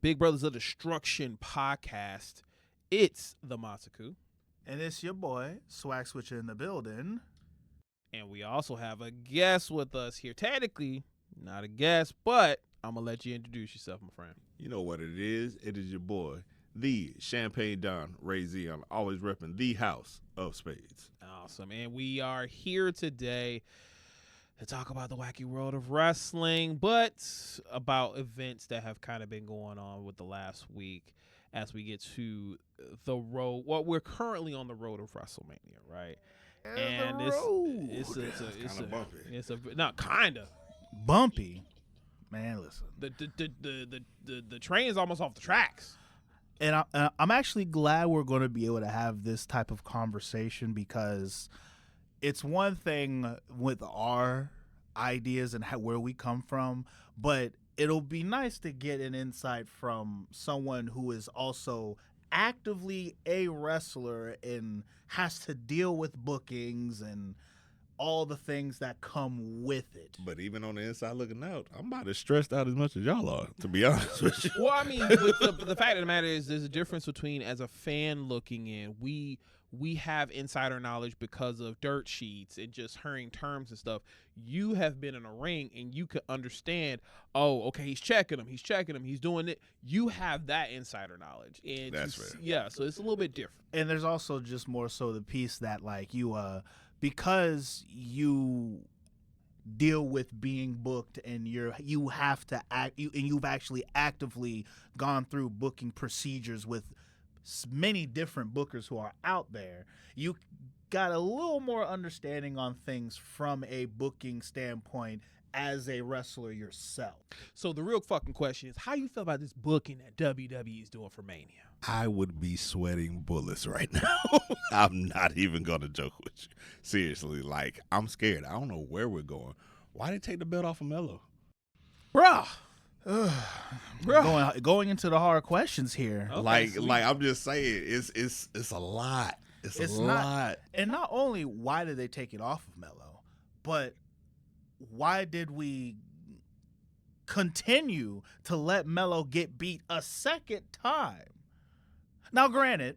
Big Brothers of Destruction podcast. It's the Masaku. And it's your boy, Swag Switcher in the building. And we also have a guest with us here. Technically, not a guest, but I'm going to let you introduce yourself, my friend. You know what it is. It is your boy, the Champagne Don Ray Z. I'm always repping the House of Spades. Awesome. And we are here today to talk about the wacky world of wrestling, but about events that have kind of been going on with the last week as we get to the road. Well, we're currently on the road of WrestleMania, right? And it's kind of bumpy. It's not kind of bumpy. Man, listen. The train is almost off the tracks. And I'm actually glad we're going to be able to have this type of conversation, because it's one thing with our ideas and where we come from, but it'll be nice to get an insight from someone who is also actively a wrestler and has to deal with bookings and all the things that come with it. But even on the inside looking out, I'm about as stressed out as much as y'all are, to be honest with you. Well, I mean, the fact of the matter is there's a difference between, as a fan looking in, we have insider knowledge because of dirt sheets and just hearing terms and stuff. You have been in a ring and you could understand, oh, okay, he's checking him, he's doing it. You have that insider knowledge. And that's right. Yeah, so it's a little bit different. And there's also just more so the piece that, like, you because you deal with being booked and you have to act, and you've actually actively gone through booking procedures with many different bookers who are out there, you got a little more understanding on things from a booking standpoint as a wrestler yourself. So the real fucking question is, how you feel about this booking that WWE is doing for Mania? I would be sweating bullets right now. I'm not even going to joke with you. Seriously, like, I'm scared. I don't know where we're going. Why did they take the belt off of Melo? Bruh. Going into the hard questions here. Okay, like I'm just saying, it's a lot. It's a lot. And not only why did they take it off of Melo, but why did we continue to let Melo get beat a second time? Now, granted,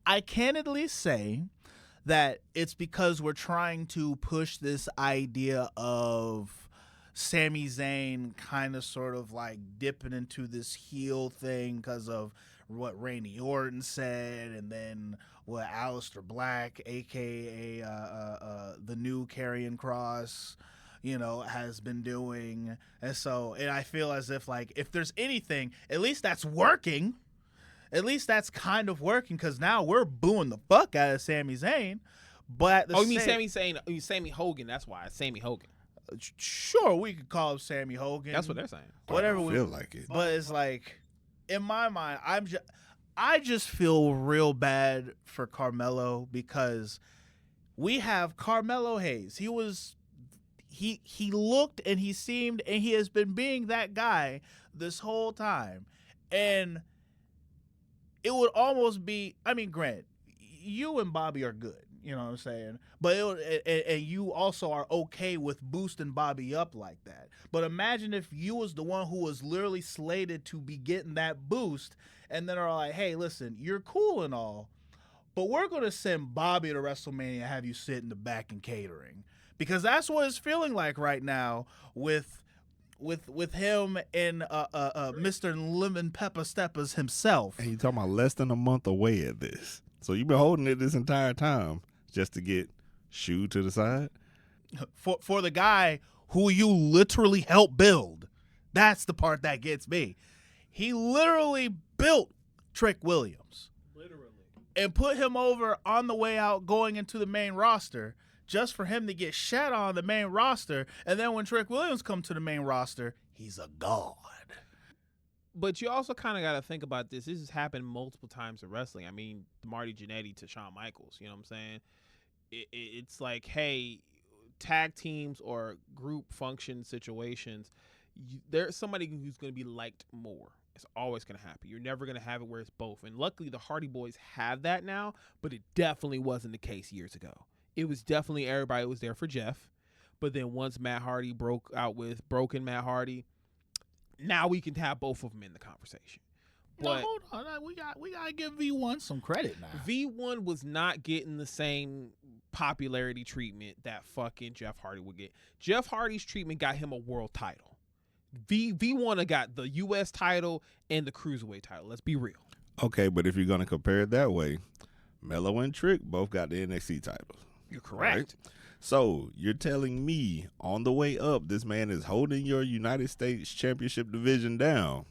I candidly say that it's because we're trying to push this idea of Sami Zayn kind of sort of like dipping into this heel thing because of what Randy Orton said, and then what Aleister Black, a.k.a. The new Karrion Kross, has been doing. And I feel as if, like, if there's anything, at least that's working. At least that's kind of working, because now we're booing the fuck out of Sami Zayn. But you mean Sami Zayn? You mean Sammy Hogan? That's why it's Sammy Hogan. Sure, we could call him Sammy Hogan. That's what they're saying. Whatever I feel like it. But it's like, in my mind, I just feel real bad for Carmelo, because we have Carmelo Hayes. He looked and he seemed, and he has been being that guy this whole time. And it would almost be, I mean, granted, you and Bobby are good. You know what I'm saying? But and you also are okay with boosting Bobby up like that. But imagine if you was the one who was literally slated to be getting that boost, and then are like, hey, listen, you're cool and all, but we're going to send Bobby to WrestleMania and have you sit in the back in catering. Because that's what it's feeling like right now with him and Mr. Lemon Pepper Steppers himself. And you talking about less than a month away at this. So you've been holding it this entire time just to get shooed to the side? For the guy who you literally helped build. That's the part that gets me. He literally built Trick Williams. Literally. And put him over on the way out going into the main roster, just for him to get shat on the main roster. And then when Trick Williams comes to the main roster, he's a god. But you also kind of got to think about this. This has happened multiple times in wrestling. I mean, Marty Jannetty to Shawn Michaels, you know what I'm saying? It's like, hey, tag teams or group function situations, there's somebody who's going to be liked more. It's always going to happen. You're never going to have it where it's both. And luckily, the Hardy Boys have that now, but it definitely wasn't the case years ago. It was definitely everybody was there for Jeff. But then once Matt Hardy broke out with Broken Matt Hardy, now we can have both of them in the conversation. But hold on, we gotta give V1 some credit now. V1 was not getting the same popularity treatment that fucking Jeff Hardy would get. Jeff Hardy's treatment got him a world title. V1 got the U.S. title and the Cruiserweight title. Let's be real. Okay, but if you're going to compare it that way, Melo and Trick both got the NXT titles. You're correct. Right? So you're telling me on the way up, this man is holding your United States Championship division down,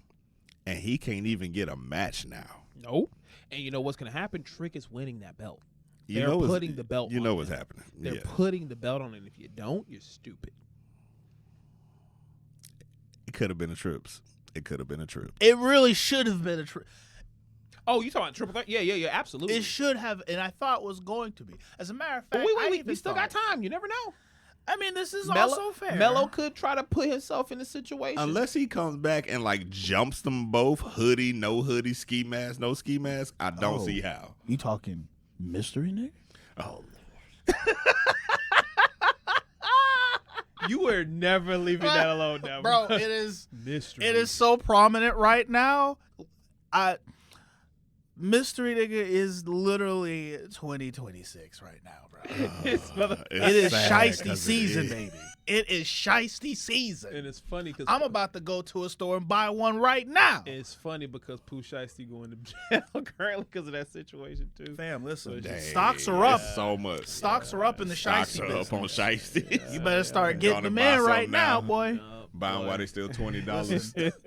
and he can't even get a match now. Nope. And you know what's going to happen? Trick is winning that belt. They're putting the belt You on know him. what's happening. They're putting the belt on it. If you don't, you're stupid. It could have been a trips. It could have been a trip. It really should have been a trip. Oh, you talking about triple threat? Yeah, absolutely. It should have, and I thought was going to be. As a matter of fact, But wait, we still got time. You never know. I mean, this is also fair. Melo could try to put himself in a situation. Unless he comes back and like jumps them both, hoodie, no hoodie, ski mask, no ski mask, I don't see how. You talking mystery, nigga? Oh, You were never leaving that alone, now, bro. It is mystery. It is so prominent right now. Mystery nigga is literally 2026 right now, bro. It is shiesty season, baby. It is shiesty season. And it's funny because I'm about to go to a store and buy one right now. It's funny because Pooh Shiesty going to jail currently because of that situation too. Fam, listen, dang, stocks are up. so much. Stocks are up in the Stocks shiesty are business. up on shiesty. You better start getting Gonna them buy in right something now, now. boy. Buying while they still $20.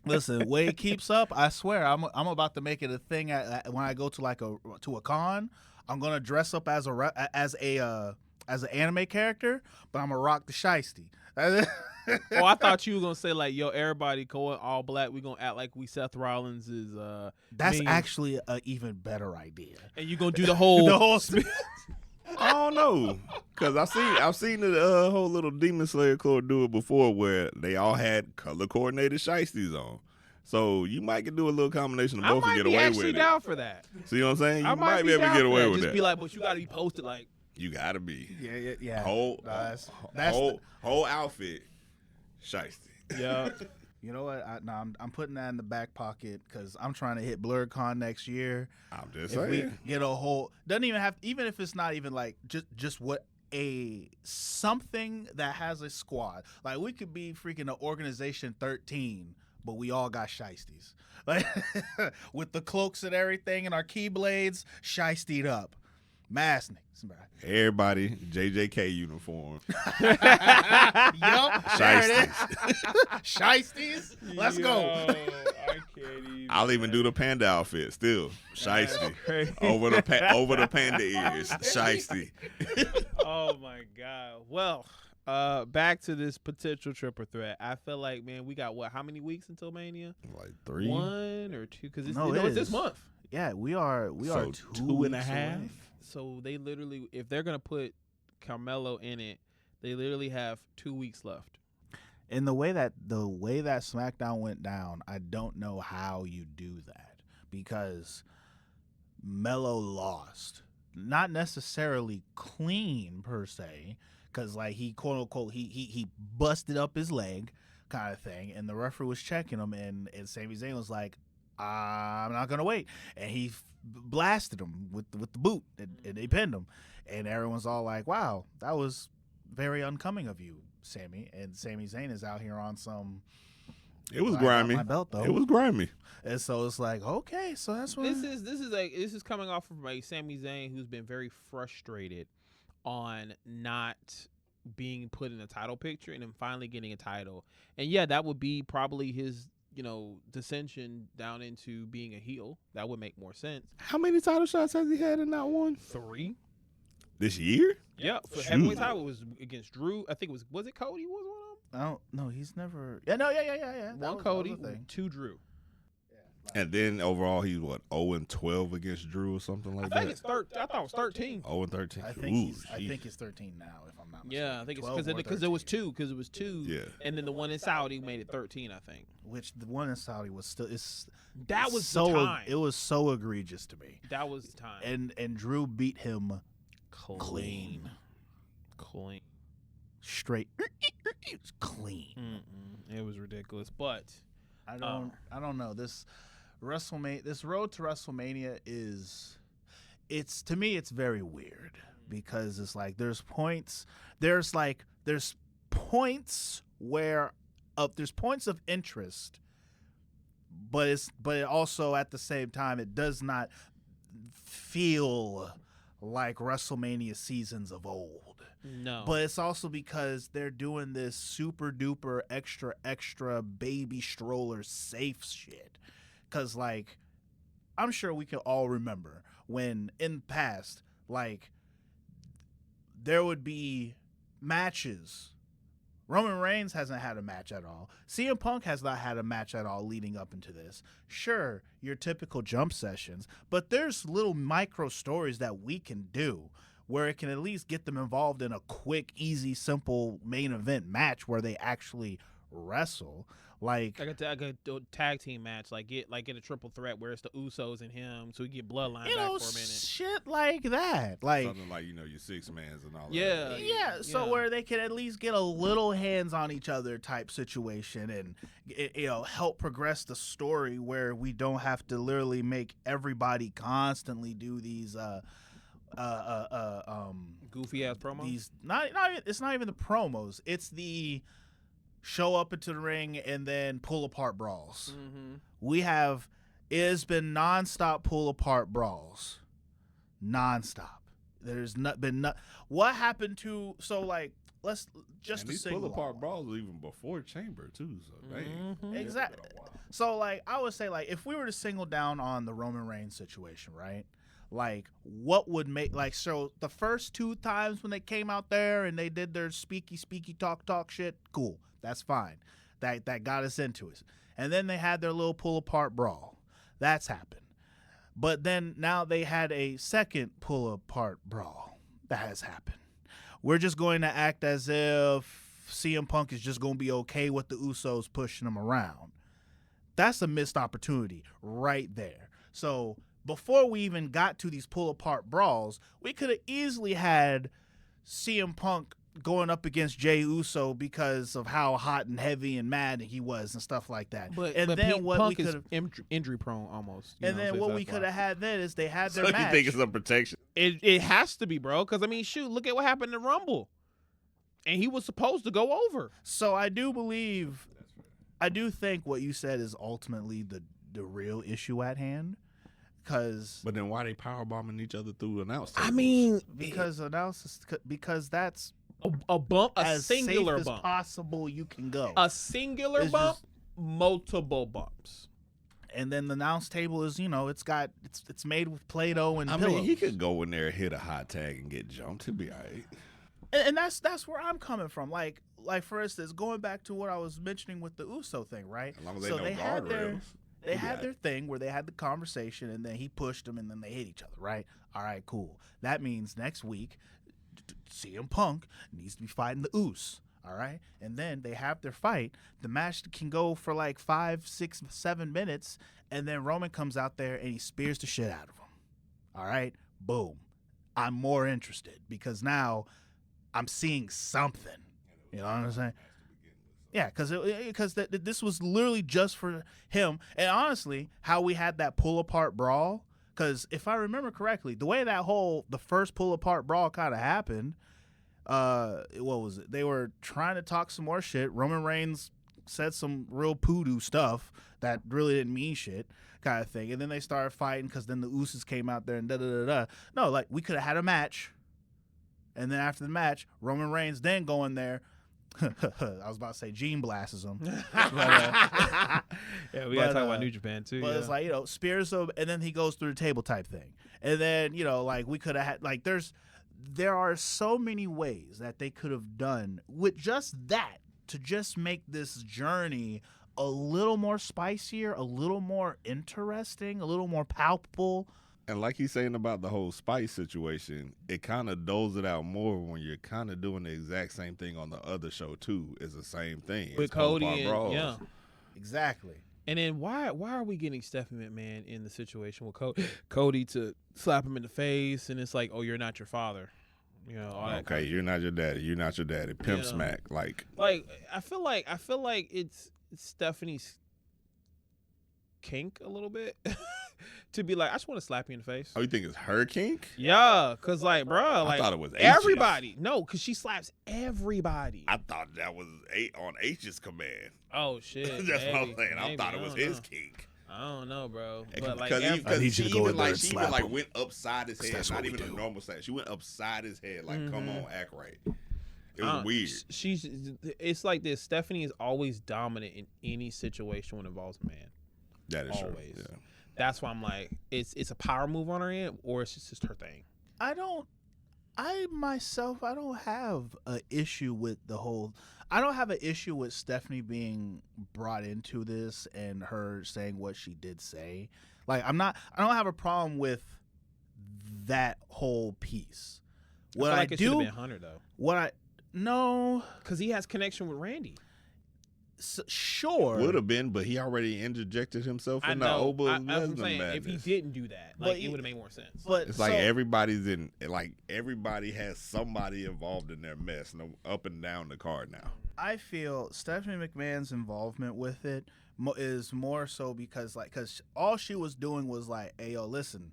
Listen, way it keeps up, I swear, I'm about to make it a thing when I go to a con. I'm gonna dress up as an anime character, but I'm gonna rock the shiesty. Oh, I thought you were gonna say like, yo, everybody going all black. We gonna act like we Seth Rollins is. That's minions. actually an even better idea. And you gonna do the whole. The whole I don't know, cause I've seen the whole little Demon Slayer Corps do it before, where they all had color coordinated shiesties on. So you might can do a little combination of both and get away with it. I might be actually down for that. See what I'm saying? You I might be able to down get for away that. with Just that. be like, but you gotta be posted like. You gotta be. Yeah. Whole outfit, shiesty. Yeah. You know what? I'm putting that in the back pocket because I'm trying to hit BlurredCon next year. I'm just If saying. we get a whole, doesn't even have, even if it's not even like just what something that has a squad. Like we could be freaking an organization 13, but we all got shiesties. Like with the cloaks and everything and our keyblades, shiestied up. Mass niggas, bro. Everybody, JJK uniform. Yup, there it is. Shiesties. Let's go. I can't even. I'll even do the panda outfit still. Shiesty. Crazy. Over the panda ears. Shiesty. Oh my god. Well, back to this potential triple threat. I feel like, man, we got what? How many weeks until Mania? Like 3. 1 or 2? Because it's, No, it's it this is. month. Yeah, we are So 2 and a weeks half? away. So they literally, if they're gonna put Carmelo in it, they literally have 2 weeks left. And the way that SmackDown went down, I don't know how you do that because Melo lost, not necessarily clean per se, because like he quote unquote he busted up his leg kind of thing, and the referee was checking him, and Sami Zayn was like, I'm not gonna wait, and he blasted him with the boot, and they pinned him, and everyone's all like, wow, that was very uncoming of you, Sammy. And Sami Zayn is out here on some. It was I got grimy. my belt, though. It was grimy. And so it's like, okay, so that's what This is coming off of like Sami Zayn, who's been very frustrated on not being put in a title picture and then finally getting a title. And yeah, that would be probably his, dissension down into being a heel. That would make more sense. How many title shots has he had in that one? 3. This year? Yeah, for Shoot. heavyweight title was against Drew. I think was it Cody who was one of them? I don't know. He's never. Yeah, no, yeah. That One was Cody, the thing. 2 Drew. And then overall, he's 0-12 against Drew or something like I think that. it's 13. I thought it was 13. 0-13. I Ooh, think it's 13 now, if I'm not mistaken. Yeah, I think it's 12 or because it was 13. 2. Yeah. And then the one in Saudi made it 13, I think. Which the one in Saudi was still. That was so. the time. It was so egregious to me. That was the time. And Drew beat him Clean. straight. Clean. It was ridiculous, but I don't know this. WrestleMania, this road to WrestleMania it's to me it's very weird because it's like there's points where there's points of interest, but it also at the same time it does not feel like WrestleMania seasons of old. No. But it's also because they're doing this super duper extra baby stroller safe shit. Cause like I'm sure we can all remember when in the past, like there would be matches. Roman Reigns hasn't had a match at all. CM Punk has not had a match at all leading up into this. Sure, your typical jump sessions, but there's little micro stories that we can do where it can at least get them involved in a quick, easy, simple main event match where they actually wrestle. Like a tag team match, like in a triple threat where it's the Usos and him, so we get Bloodline back for a minute. Shit like that, like something like your 6-mans and all. Yeah, that. Yeah. So where they can at least get a little hands on each other type situation, and help progress the story where we don't have to literally make everybody constantly do these goofy ass promos. These it's not even the promos. It's the show up into the ring and then pull apart brawls. Mm-hmm. It has been nonstop pull apart brawls, nonstop. There's what happened to let's just and these pull apart brawls even before Chamber too. So exactly. So I would say if we were to single down on the Roman Reigns situation, right? What would make so the first 2 times when they came out there and they did their speaky talk shit, cool. That's fine. That got us into it. And then they had their little pull apart brawl. That's happened. But then now they had a second pull apart brawl. That has happened. We're just going to act as if CM Punk is just going to be okay with the Usos pushing him around. That's a missed opportunity right there. So before we even got to these pull apart brawls, we could have easily had CM Punk going up against Jey Uso because of how hot and heavy and mad he was and stuff like that. But then what Punk we is injury prone almost. And then what we could have had then is they had their match. So you think it's a protection? It has to be, bro. Because shoot, look at what happened in Rumble, and he was supposed to go over. So I do think what you said is ultimately the real issue at hand. But then why they powerbombing each other through announce tables? Because that's a bump, as singular safe bump as possible you can go. A singular bump, multiple bumps. And then the announce table is, it's made with Play-Doh and pillows. He could go in there, hit a hot tag, and get jumped. He'll be all right. And that's where I'm coming from. Like for instance, going back to what I was mentioning with the Uso thing, right? As long as they had their thing where they had the conversation, and then he pushed them, and then they hit each other, right? All right, cool. That means next week, CM Punk needs to be fighting the Usos, all right? And then they have their fight. The match can go for 5, 6, 7 minutes, and then Roman comes out there and he spears the shit out of him. All right? Boom. I'm more interested because now I'm seeing something. You know what I'm saying? Yeah, because this was literally just for him. And honestly, how we had that pull-apart brawl, because if I remember correctly, the way the first pull-apart brawl kind of happened, what was it? They were trying to talk some more shit. Roman Reigns said some real poodoo stuff that really didn't mean shit kind of thing. And then they started fighting because then the Usos came out there and da-da-da-da. No, we could have had a match. And then after the match, Roman Reigns then going there. I was about to say Gene blasts him. But, yeah, we gotta talk about New Japan too. But it's spears him, and then he goes through the table type thing. And then we could have had there are so many ways that they could have done with just that to just make this journey a little more spicier, a little more interesting, a little more palpable. And like he's saying about the whole spice situation, it kind of doles it out more when you're kind of doing the exact same thing on the other show too. It's the same thing with Cody and exactly. And then why are we getting Stephanie McMahon in the situation with Cody to slap him in the face, and it's like, oh, you're not your father, okay, you're not your daddy. You're not your daddy. Pimp smack, I feel like it's Stephanie's kink a little bit to be like, I just want to slap you in the face. Oh, you think it's her kink? Yeah, cause like, bro, like I thought it was H's. everybody. No, cause she slaps everybody. I thought that was on H's command. Oh shit, That's what I'm maybe, saying. I maybe, thought it was don't his know. kink. I don't know, bro. But like, Because I need she you to go even in there like and she slap even like him. went upside his head, That's not what we even a do. normal slap. She went upside his head, like, come on, act right. It Uh, was weird. It's like this. Stephanie is always dominant in any situation when it involves a man. That is always. true. Yeah. That's why I'm like, it's a power move on her end, or it's just her thing. I don't have an issue with the whole. I don't have an issue with Stephanie being brought into this and her saying what she did say. Like, I don't have a problem with that whole piece. What I feel like it should do, have been Hunter though, no, because he has connection with Randy. Sure. Would have been, but he already interjected himself I in the know. Oba That's what I'm Lesnar saying. madness. If he didn't do that, like, it would have made more sense. But It's like everybody has somebody involved in their mess, up and down the card now. I feel Stephanie McMahon's involvement with it is more so because all she was doing was like, hey, yo, listen,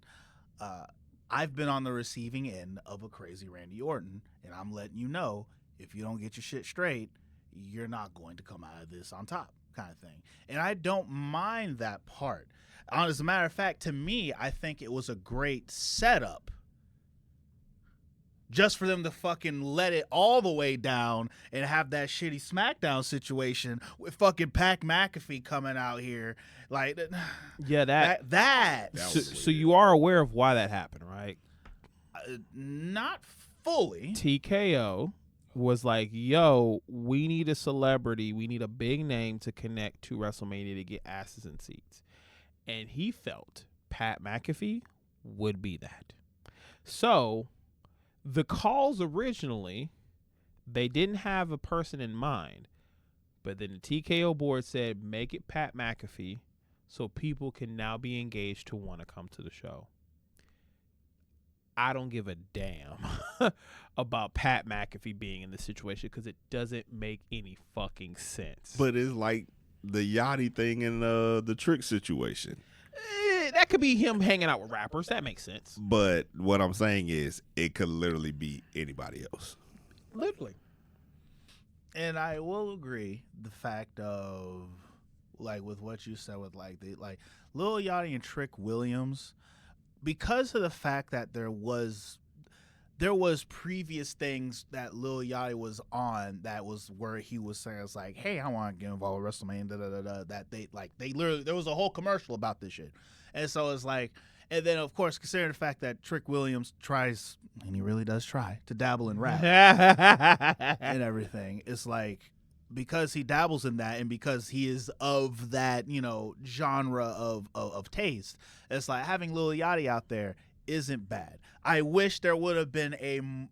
I've been on the receiving end of a crazy Randy Orton, and I'm letting you know, if you don't get your shit straight, you're not going to come out of this on top, kind of thing. And I don't mind that part. As a matter of fact, to me, I think it was a great setup just for them to fucking let it all the way down and have that shitty SmackDown situation with fucking Pat McAfee coming out here. Like, Yeah, that. that So you are aware of why that happened, right? not fully. TKO was like, yo, we need a celebrity, we need a big name to connect to WrestleMania to get asses in seats. And he felt Pat McAfee would be that. So the calls originally, they didn't have a person in mind, but then the TKO board said, make it Pat McAfee so people can now be engaged to want to come to the show. I don't give a damn about Pat McAfee being in this situation because it doesn't make any fucking sense. But it's like the Yachty thing in the Trick situation. That could be him hanging out with rappers. That makes sense. But what I'm saying is, it could literally be anybody else. Literally. And I will agree the fact of, like, with what you said with like Lil Yachty and Trick Williams, because of the fact that there was previous things that Lil Yachty was on that was where he was saying, it's like, hey, I want to get involved with WrestleMania, that they literally, there was a whole commercial about this shit. And so it's like, and then of course, considering the fact that Trick Williams tries, and he really does try, to dabble in rap and everything, it's like, because he dabbles in that and because he is of that, genre of taste, it's like having Lil Yachty out there isn't bad. I wish there would have been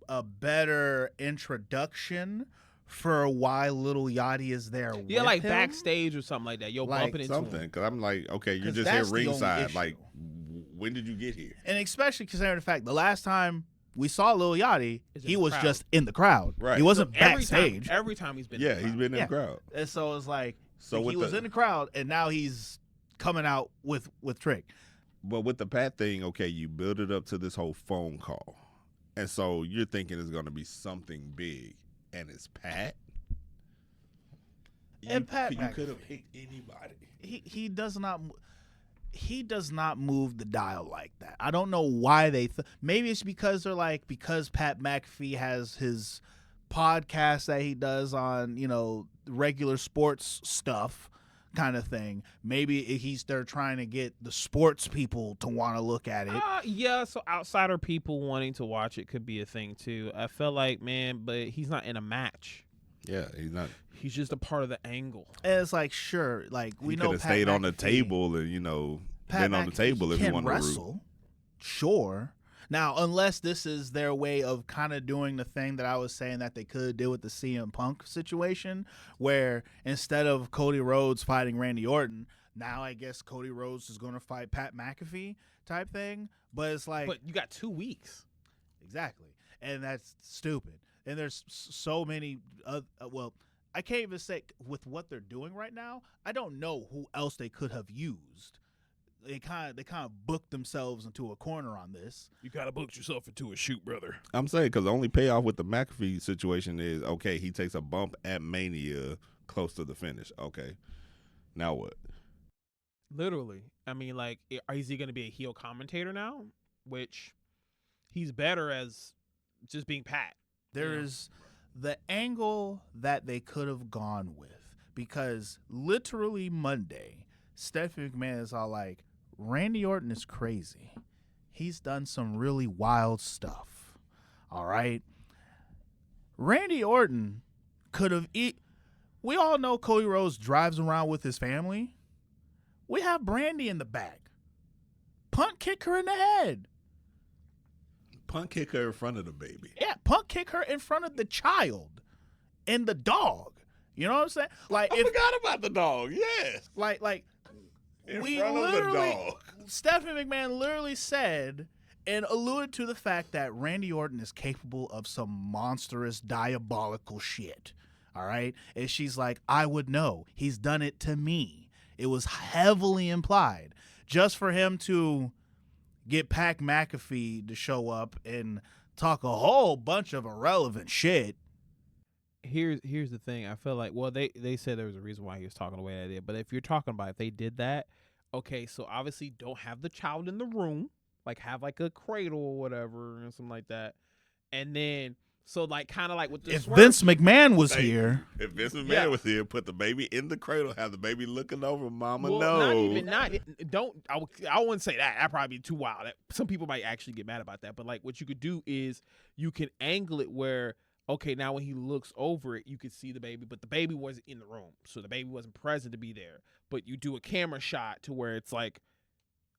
a better introduction for why Lil Yachty is there. Yeah, with like him. backstage or something like that. Yo, Like bumping into Something, him. because I'm like, okay, you're 'Cause just here that's the only ringside. issue. Like, when did you get here? And especially considering the fact the last time we saw Lil Yachty, Is in he the was crowd. just in the crowd. Right. He wasn't Every backstage. time he's been Yeah, in the he's crowd. been in Yeah. the crowd. And so it's like, So he with was the- in the crowd, and now he's coming out with Trick. But with the Pat thing, okay, you build it up to this whole phone call. And so you're thinking it's going to be something big, and it's Pat? And Pat you McAfee. could have picked anybody. He does not move the dial like that. I don't know why they maybe it's because they're like, because Pat McAfee has his podcast that he does on, regular sports stuff kind of thing. Maybe they're trying to get the sports people to want to look at it. Yeah, so outsider people wanting to watch it could be a thing too. I felt like, man, but he's not in a match. Yeah, he's not. He's just a part of the angle. And it's like, sure, like we He know could have Pat stayed on the McAfee- table and, Pat been on the McAfee table if you can want to root. wrestle. Sure. Now, unless this is their way of kind of doing the thing that I was saying that they could do with the CM Punk situation, where instead of Cody Rhodes fighting Randy Orton, now I guess Cody Rhodes is going to fight Pat McAfee type thing. But it's like, But you got 2 weeks. exactly, and that's stupid. And there's so many. I can't even say with what they're doing right now. I don't know who else they could have used they kind of booked themselves into a corner on this. You kind of booked yourself into a shoot, brother. I'm saying because the only payoff with the McAfee situation is, okay, he takes a bump at Mania close to the finish. Okay, now what? Literally. I mean, like, is he going to be a heel commentator now? Which he's better as just being Pat. There is the angle that they could have gone with, because literally Monday, Stephanie McMahon is all like, Randy Orton is crazy. He's done some really wild stuff. All right. Randy Orton could have we all know Cody Rhodes drives around with his family. We have Brandy in the back. Punt kick her in the head. Punt kick her in front of the baby. Yeah, punt kick her in front of the child and the dog. You know what I'm saying? Like, I forgot about the dog. Yes. Like In we front of the dog. Stephanie McMahon literally said and alluded to the fact that Randy Orton is capable of some monstrous, diabolical shit. All right? And she's like, I would know. He's done it to me. It was heavily implied. Just for him to get Pat McAfee to show up and talk a whole bunch of irrelevant shit. Here's the thing. I feel like, well, they said there was a reason why he was talking the way that did. But if you're talking about if they did that, okay, so obviously don't have the child in the room. Like, have like a cradle or whatever or something like that. And then, so like kind of like with the If swerve, Vince McMahon was here. If Vince McMahon Yeah. was here, put the baby in the cradle, have the baby looking over, mama, well, no. I wouldn't say that. That'd probably be too wild. Some people might actually get mad about that. But like what you could do is you can angle it where, okay, now when he looks over it, you could see the baby, but the baby wasn't in the room. So the baby wasn't present to be there. But you do a camera shot to where it's like,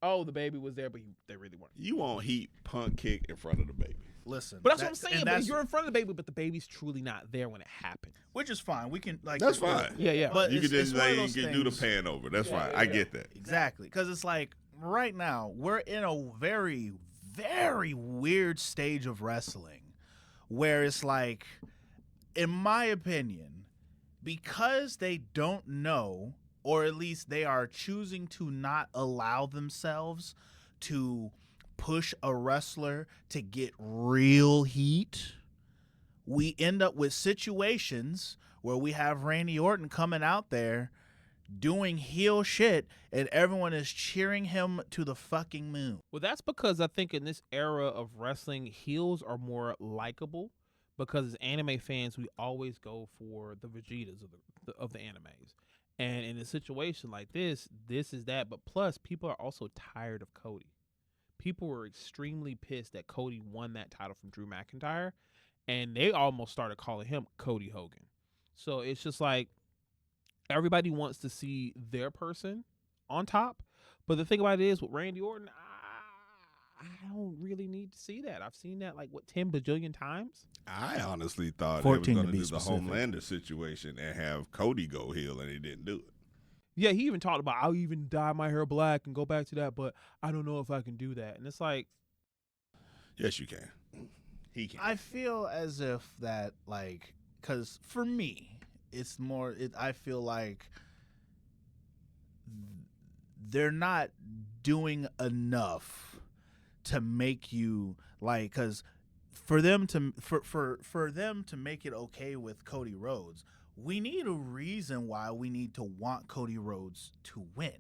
oh, the baby was there, but they really weren't. You won't heat punt kick in front of the baby. Listen. But that's what I'm saying. and But you're in front of the baby, but the baby's truly not there when it happened. Which is fine. We can like That's fine. Yeah. But You can it's just one of like, those you can do the things- pan over. That's Yeah, fine. yeah, I yeah. get that. Exactly. Because it's like right now we're in a very, very weird stage of wrestling where it's like, in my opinion, because they don't know, or at least they are choosing to not allow themselves to push a wrestler to get real heat, we end up with situations where we have Randy Orton coming out there doing heel shit and everyone is cheering him to the fucking moon. Well, that's because I think in this era of wrestling, heels are more likable because as anime fans, we always go for the Vegetas of the animes. And in a situation like this is that. But plus, people are also tired of Cody. People were extremely pissed that Cody won that title from Drew McIntyre, and they almost started calling him Cody Hogan. So it's just like everybody wants to see their person on top. But the thing about it is with Randy Orton, I don't really need to see that. I've seen that like 10 bajillion times. I honestly thought they was 14 going to to be do the specific. Homelander situation and have Cody go heel, and he didn't do it. Yeah, he even talked about I'll even dye my hair black and go back to that, but I don't know if I can do that. And it's like, Yes, you can. He can. I feel as if that, like, because for me, it's more, I feel like they're not doing enough to make you, like, because for them to make it okay with Cody Rhodes, we need a reason why we need to want Cody Rhodes to win.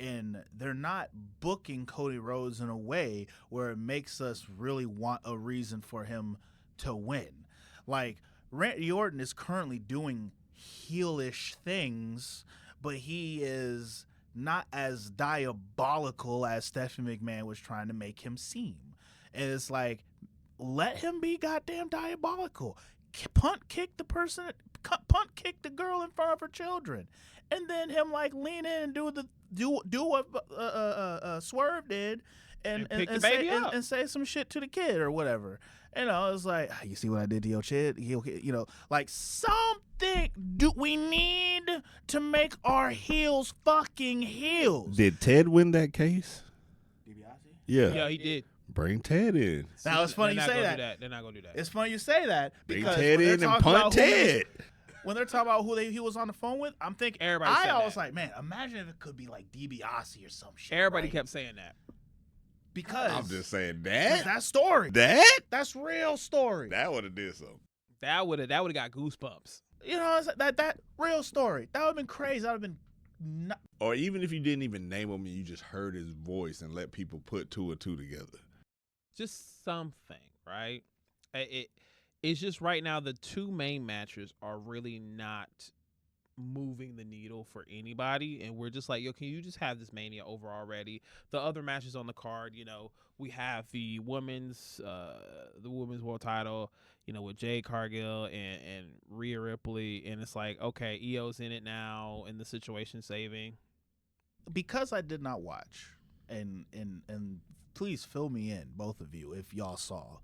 And they're not booking Cody Rhodes in a way where it makes us really want a reason for him to win. Like, Randy Orton is currently doing heelish things, but he is not as diabolical as Stephanie McMahon was trying to make him seem. And it's like, let him be goddamn diabolical. Punt kick the girl in front of her children, and then him like lean in and do what Swerve did, and pick the baby up. and say some shit to the kid or whatever. You know, it's like, you see what I did to your kid? You know, like something. Do we need to make our heels fucking heels? Did Ted win that case? Yeah. yeah, he did. Bring Ted in. Now it's funny you They're not say gonna that. do that. They're not gonna do that. It's funny you say that Bring because Ted when they're in and talking punt about who needs- Ted. when they're talking about who he was on the phone with, I'm thinking. Everybody said I was that. like, man, imagine if it could be like DiBiase or some shit. Everybody right? kept saying that. Because I'm just saying that story. That's real story. That would have did something. That would have got goosebumps. You know, that real story. That would have been crazy. That would have been. Or even if you didn't even name him and you just heard his voice and let people put two and two together. Just something, right? It's just right now the two main matches are really not moving the needle for anybody, and we're just like, yo, can you just have this Mania over already? The other matches on the card, you know, we have the women's world title, you know, with Jade Cargill and Rhea Ripley, and it's like, okay, EO's in it now, and the situation saving. Because I did not watch, and please fill me in, both of you, if y'all saw.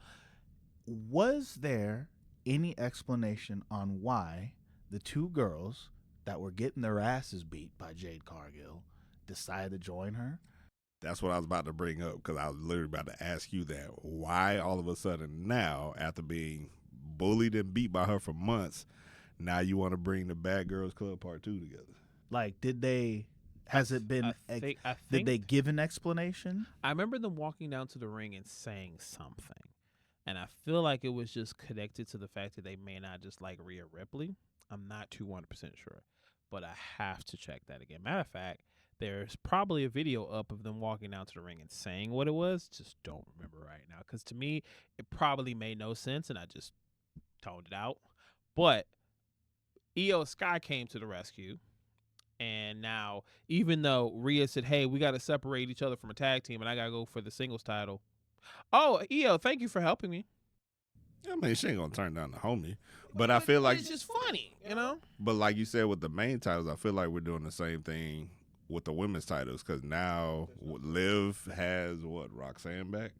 Was there any explanation on why the two girls that were getting their asses beat by Jade Cargill decided to join her? That's what I was about to bring up, because I was literally about to ask you that. Why all of a sudden now, after being bullied and beat by her for months, now you want to bring the Bad Girls Club Part 2 together? Like, did they... Has it been... I think, did they give an explanation? I remember them walking down to the ring and saying something. And I feel like it was just connected to the fact that they may not just like Rhea Ripley. I'm not too 100% sure. But I have to check that again. Matter of fact, there's probably a video up of them walking down to the ring and saying what it was. Just don't remember right now. Because to me, it probably made no sense, and I just toned it out. But Io Sky came to the rescue. And now, even though Rhea said, hey, we got to separate each other from a tag team, and I got to go for the singles title. Oh, Io, thank you for helping me. I mean, she ain't going to turn down the homie. But I feel like... It's just funny, you know? But like you said with the main titles, I feel like we're doing the same thing with the women's titles, because now Liv has, Roxanne back?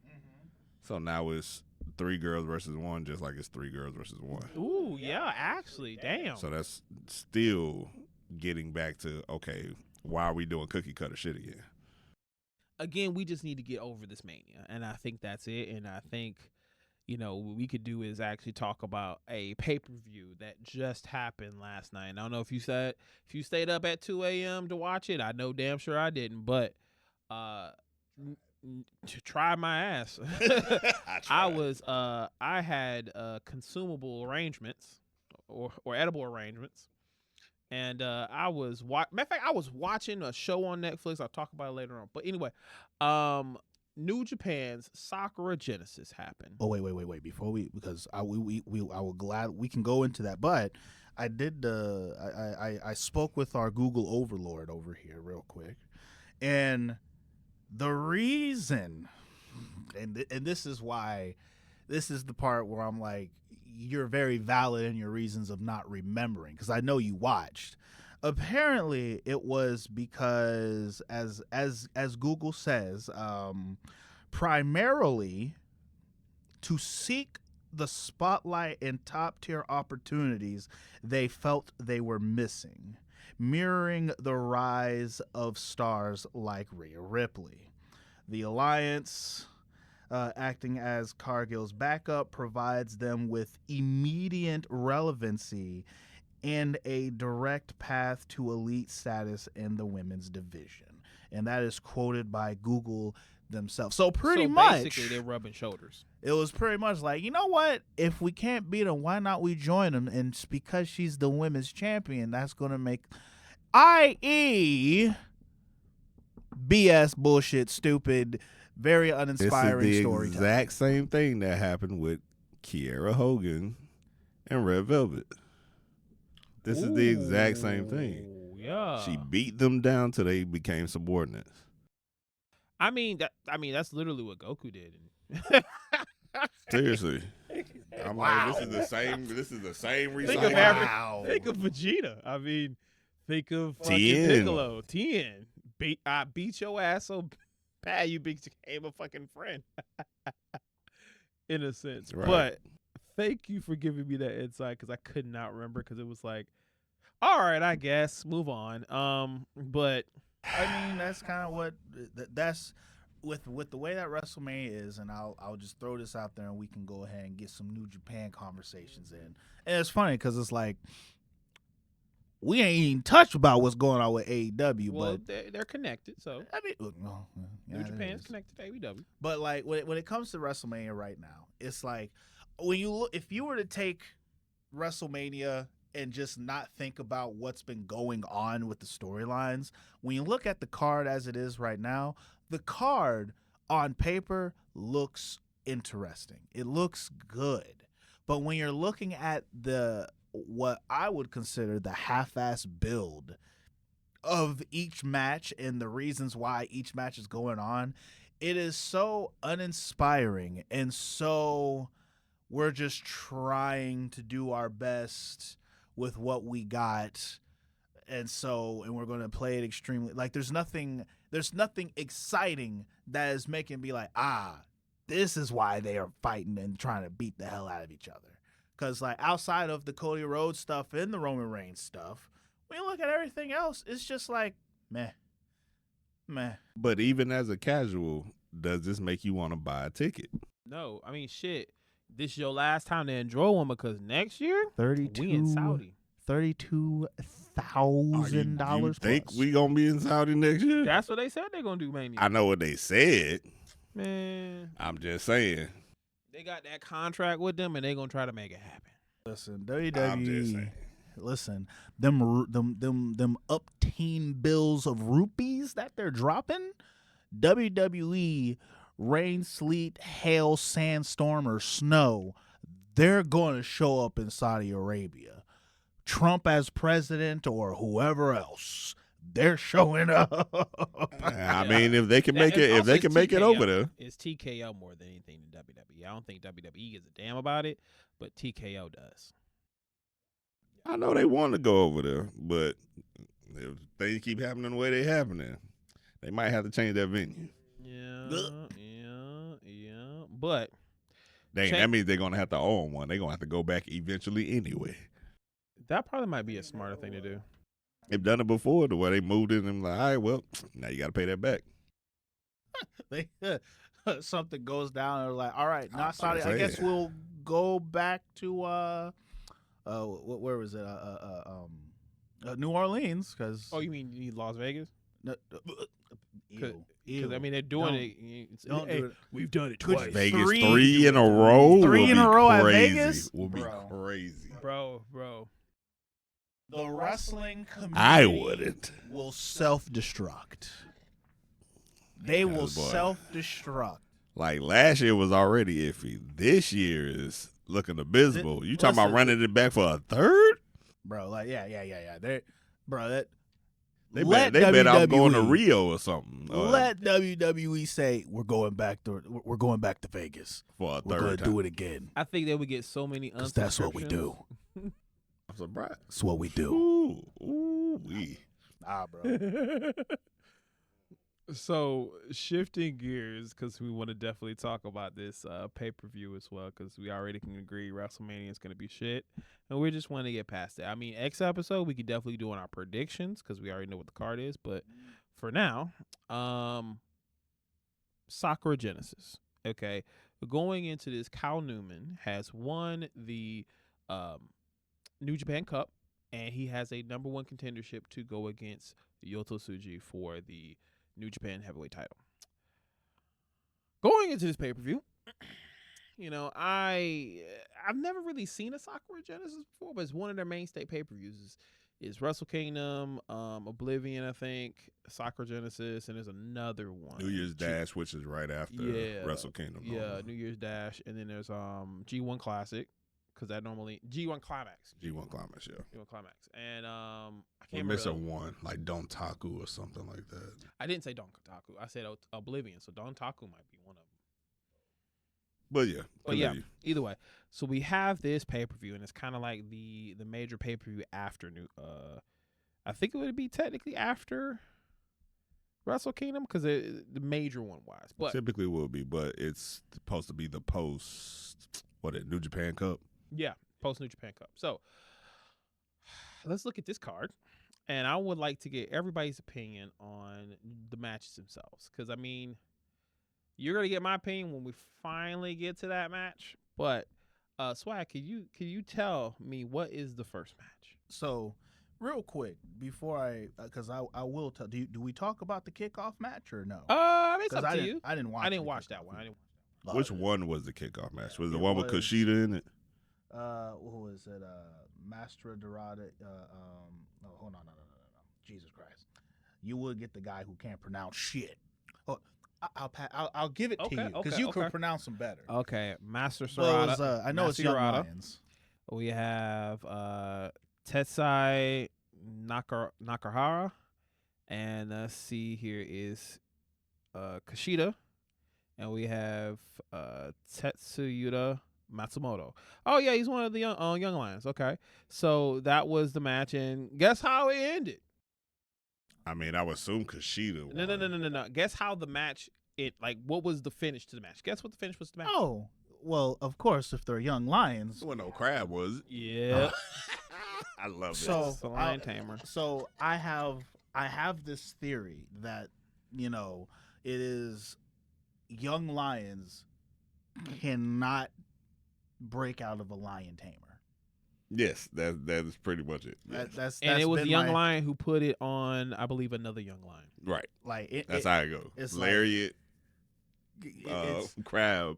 Mm-hmm. So now it's 3 girls versus 1, just like it's 3 girls versus 1. Ooh, yeah, actually, damn. So that's still getting back to, okay, why are we doing cookie cutter shit again? Again, we just need to get over this Mania, and I think that's it. And I think, you know, what we could do is actually talk about a pay-per-view that just happened last night. And I don't know if you stayed up at 2 a.m. to watch it. I know damn sure I didn't, but to try my ass. I had consumable arrangements or edible arrangements. And I was matter of fact, I was watching a show on Netflix. I'll talk about it later on. But anyway, New Japan's Sakura Genesis happened. Oh wait! Before because I will glad we can go into that. But I did I spoke with our Google overlord over here real quick, and the reason, and this is why, this is the part where I'm like, you're very valid in your reasons of not remembering, because I know you watched. Apparently, it was because, as Google says, primarily to seek the spotlight and top-tier opportunities they felt they were missing, mirroring the rise of stars like Rhea Ripley. The Alliance, acting as Cargill's backup, provides them with immediate relevancy and a direct path to elite status in the women's division. And that is quoted by Google themselves. So much, basically, they're rubbing shoulders. It was pretty much like, you know what? If we can't beat them, why not we join them? And it's because she's the women's champion, that's going to make, i.e., BS, bullshit, stupid, very uninspiring storytelling. This is the exact same thing that happened with Kiera Hogan and Red Velvet. This is the exact same thing. Yeah. She beat them down till they became subordinates. I mean, that's literally what Goku did. Seriously. I'm like, this is the same reason. Think of Vegeta. I mean, think of fucking Piccolo. Tien. I beat your ass so bad you became a fucking friend. In a sense. Right. But thank you for giving me that insight, because I could not remember, because it was like, all right, I guess, move on. But I mean, that's kind of what with the way that WrestleMania is, and I'll just throw this out there, and we can go ahead and get some New Japan conversations in. And it's funny because it's like we ain't even touched about what's going on with AEW, Well, but they're connected, so I mean, well, yeah, New it Japan's is. connected to AEW. But like when it comes to WrestleMania right now, it's like when you look, if you were to take WrestleMania and just not think about what's been going on with the storylines, when you look at the card as it is right now, the card on paper looks interesting. It looks good. But when you're looking at what I would consider the half-ass build of each match and the reasons why each match is going on, it is so uninspiring, and so we're just trying to do our best with what we got, and we're going to play it extremely like there's nothing exciting that is making me like, this is why they are fighting and trying to beat the hell out of each other. Because, like, outside of the Cody Rhodes stuff and the Roman Reigns stuff, when you look at everything else, it's just like, meh. But even as a casual, does this make you want to buy a ticket? No, I mean, shit. This is your last time to enjoy one because next year, 32, we in Saudi. $32,000. You think we gonna be in Saudi next year? That's what they said they're going to do, Mania. I know what they said. Man, I'm just saying. they got that contract with them, and they're going to try to make it happen. Listen, I'm just WWE. saying. Listen, them upteen bills of rupees that they're dropping. WWE, rain, sleet, hail, sandstorm, or snow, they're going to show up in Saudi Arabia. Trump as president or whoever else, they're showing up. I mean, if they can make it, if they can make it over there, It's TKO more than anything in WWE. I don't think WWE gives a damn about it, but TKO does. I know they want to go over there, but if things keep happening the way they happening, they might have to change their venue. Yeah. But Dang, that means they're gonna have to own one. They're gonna have to go back eventually anyway. that probably might be a smarter thing to do. They've done it before, the way they moved it, and I'm like, all right, well, now you got to pay that back. Something goes down, and they're like, all right, not Saudi. I saying. guess we'll go back to where was it? New Orleans, because Oh, you mean Las Vegas? ew. Because I mean they're doing it. Don't do it. We've done it Could twice, Vegas Three- three in a row. Three would in be a row at crazy. Vegas? Will be Bro. crazy. bro. The wrestling community I wouldn't. will self-destruct. They will Yes, boy. self-destruct. Like last year was already iffy. This year is looking abysmal. You talking about Listen. running it back for a third? Bro, like, yeah. They They bet I'm going to Rio or something. Let WWE say we're going back to Vegas. For a We're third gonna time. do it again. I think they would get so many. Because that's what we do. I'm surprised. That's what we do. Ooh, wee. Bro. So shifting gears, because we want to definitely talk about this pay-per-view as well, because we already can agree WrestleMania is going to be shit, and we just want to get past it. I mean, next episode we could definitely do on our predictions because we already know what the card is, but for now, Sakura Genesis. Okay, going into this, Kyle Newman has won the New Japan Cup, and he has a number one contendership to go against Yota Tsuji for the New Japan Heavyweight title. Going into this pay-per-view, you know, I've never really seen a Sakura Genesis before, but it's one of their mainstay pay-per-views. Is Wrestle Kingdom, Oblivion, I think, Sakura Genesis, and there's another one. New Year's Dash, which is right after Wrestle Kingdom. Yeah, New Year's Dash, and then there's G1 Classic, because that normally G1 Climax. G1 Climax, yeah. G1 Climax, and I We're can't missing remember. one, like Don Taku or something like that. I didn't say Don Taku. I said Oblivion, so Don Taku might be one of them. But yeah, But yeah, either way. So we have this pay-per-view, and it's kind of like the major pay-per-view after I think it would be technically after Wrestle Kingdom, because the major one was. But typically will be, but it's supposed to be the post New Japan Cup. yeah, post New Japan Cup. So let's look at this card, and I would like to get everybody's opinion on the matches themselves, because I mean, You're gonna get my opinion when we finally get to that match. But Swag, can you tell me what is the first match? So, real quick before because I will tell. Do we talk about the kickoff match or no? I mean, it's 'Cause up to you. I didn't watch. I didn't the watch that kickoff one. I match. didn't. Which one was the kickoff match? Was the It one with was- Kushida in it? Who was it? Master Dorada. No, hold on, no. Jesus Christ! You would get the guy who can't pronounce shit. Oh, I'll give it to Okay, you because okay, you okay. could pronounce them better. Okay, Master Well, it Sarada. was, I know it's Master Young Urata. Lions. We have Tetsai Nakahara, and let's see here is Kushida, and we have Tetsuyuta Matsumoto. Oh yeah, he's one of the young lions. Okay, so that was the match, and guess how it ended? I mean, I would assume Kushida won. No. Guess how the match what was the finish to the match? Guess what the finish was to the match? Oh, well, of course, if they're Young Lions. It wasn't no crab, was it? Yeah. I love it. So It's the lion tamer. So I have this theory that it is Young Lions cannot break out of a lion tamer. Yes, that is pretty much it. Yes. That's And it was been Young my- Lion who put it on, I believe, another Young Lion. Right. Like That's how it goes. it's Lariat, it's, crab,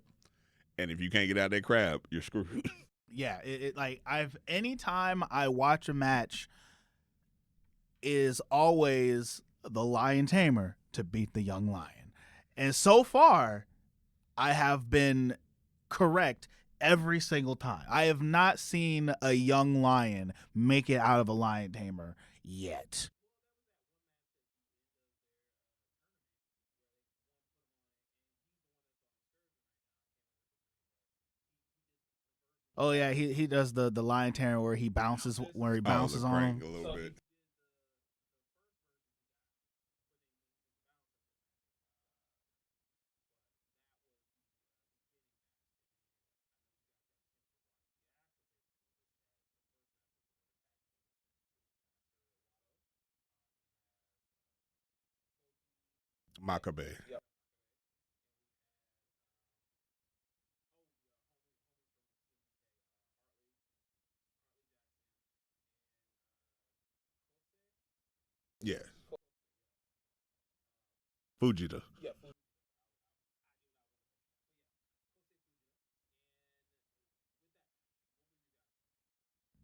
and if you can't get out that crab, you're screwed. yeah. Anytime I watch a match, is always the lion tamer to beat the Young Lion, and so far, I have been correct every single time. I have not seen a Young Lion make it out of a lion tamer yet. Oh yeah, he does the lion tamer where he bounces the on crank him. a little bit. Makabe. Yeah. Fujita.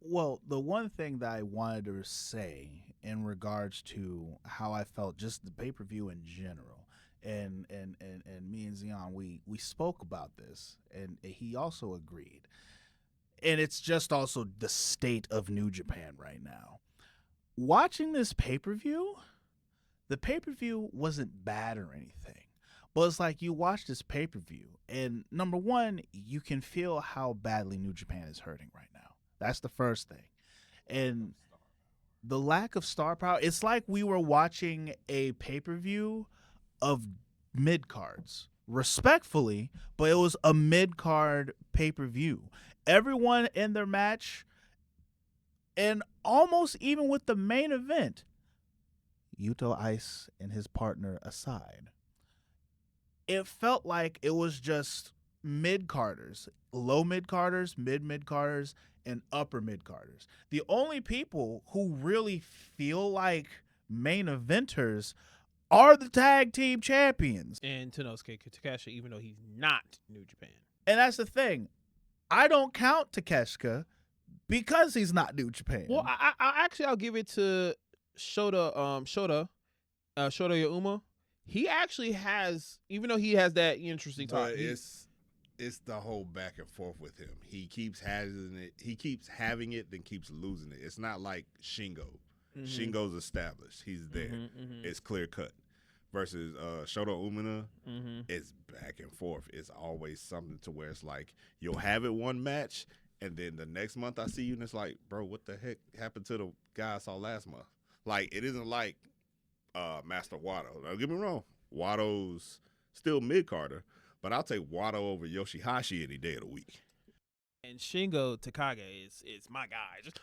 Well, the one thing that I wanted to say in regards to how I felt, just the pay per view in general, and me and Zion, we spoke about this, and he also agreed, and it's just also the state of New Japan right now. Watching this pay per view, the pay per view wasn't bad or anything, but it's like you watch this pay per view, and number one, you can feel how badly New Japan is hurting right now. That's the first thing. And the lack of star power, it's like we were watching a pay-per-view of mid-cards. Respectfully, but it was a mid-card pay-per-view. Everyone in their match, and almost even with the main event, Yuto Ice and his partner aside, it felt like it was just mid-carders, low mid-carders, mid-carders, and upper mid-carders. The only people who really feel like main eventers are the tag team champions. And Tenosuke Takeshita, even though he's not New Japan. And that's the thing. I don't count Takeshita because he's not New Japan. Well, I'll give it to Shota Yauma. He actually has, even though he has that interesting talk. But it's the whole back and forth with him. He keeps having it. He keeps having it, then keeps losing it. It's not like Shingo. Mhm. Shingo's established. He's there. Mhm. It's clear cut. Versus Shota Umina, Mhm. it's back and forth. It's always something to where it's like you'll have it one match, and then the next month I see you, and it's like, bro, what the heck happened to the guy I saw last month? Like, it isn't like Master Wado. Don't get me wrong. Wado's still mid-carder, but I'll take Wado over Yoshihashi any day of the week. And Shingo Takagi is my guy. Just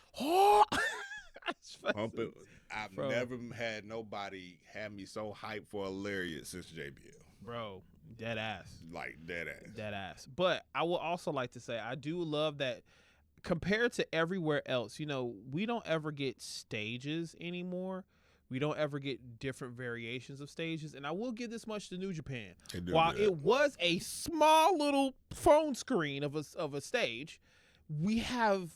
Pump it. I've Bro. never had nobody have me so hyped for a lariat since JBL. Bro, Dead ass. Like dead ass. Dead ass. But I will also like to say I do love that compared to everywhere else, we don't ever get stages anymore. We don't ever get different variations of stages. And I will give this much to New Japan. While it was a small little phone screen of a stage, we have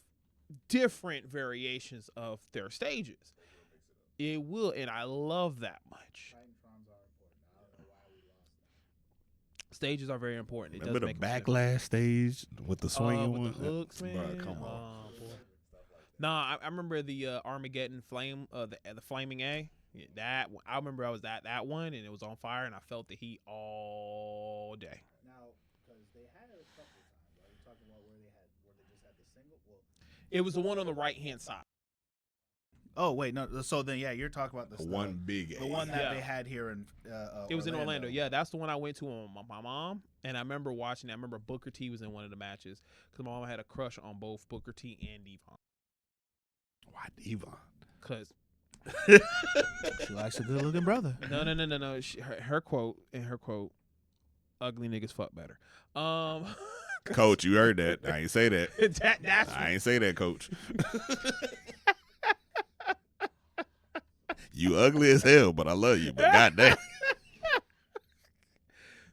different variations of their stages. It will, and I love that much. Stages are very important. Remember the backlash stage with the swinging with the hooks, man. Bro, come on. Nah, I remember the Armageddon flame, the flaming A. Yeah, that I remember I was that one, and it was on fire, and I felt the heat all day. Now, because they had it a couple of times, right? You're talking about where they just had the single. Well, it was the one on the right hand side. Oh wait, no. So then, yeah, you're talking about the one big, the one that they had here in. It was in Orlando. Yeah, that's the one I went to on my mom, and I remember watching. I remember Booker T was in one of the matches because my mom had a crush on both Booker T and Devon. Why Devon? Because she likes a good-looking brother. No. Her quote, ugly niggas fuck better. Coach, you heard that. I ain't say that. That's I ain't say that, Coach. You ugly as hell, but I love you. But goddamn.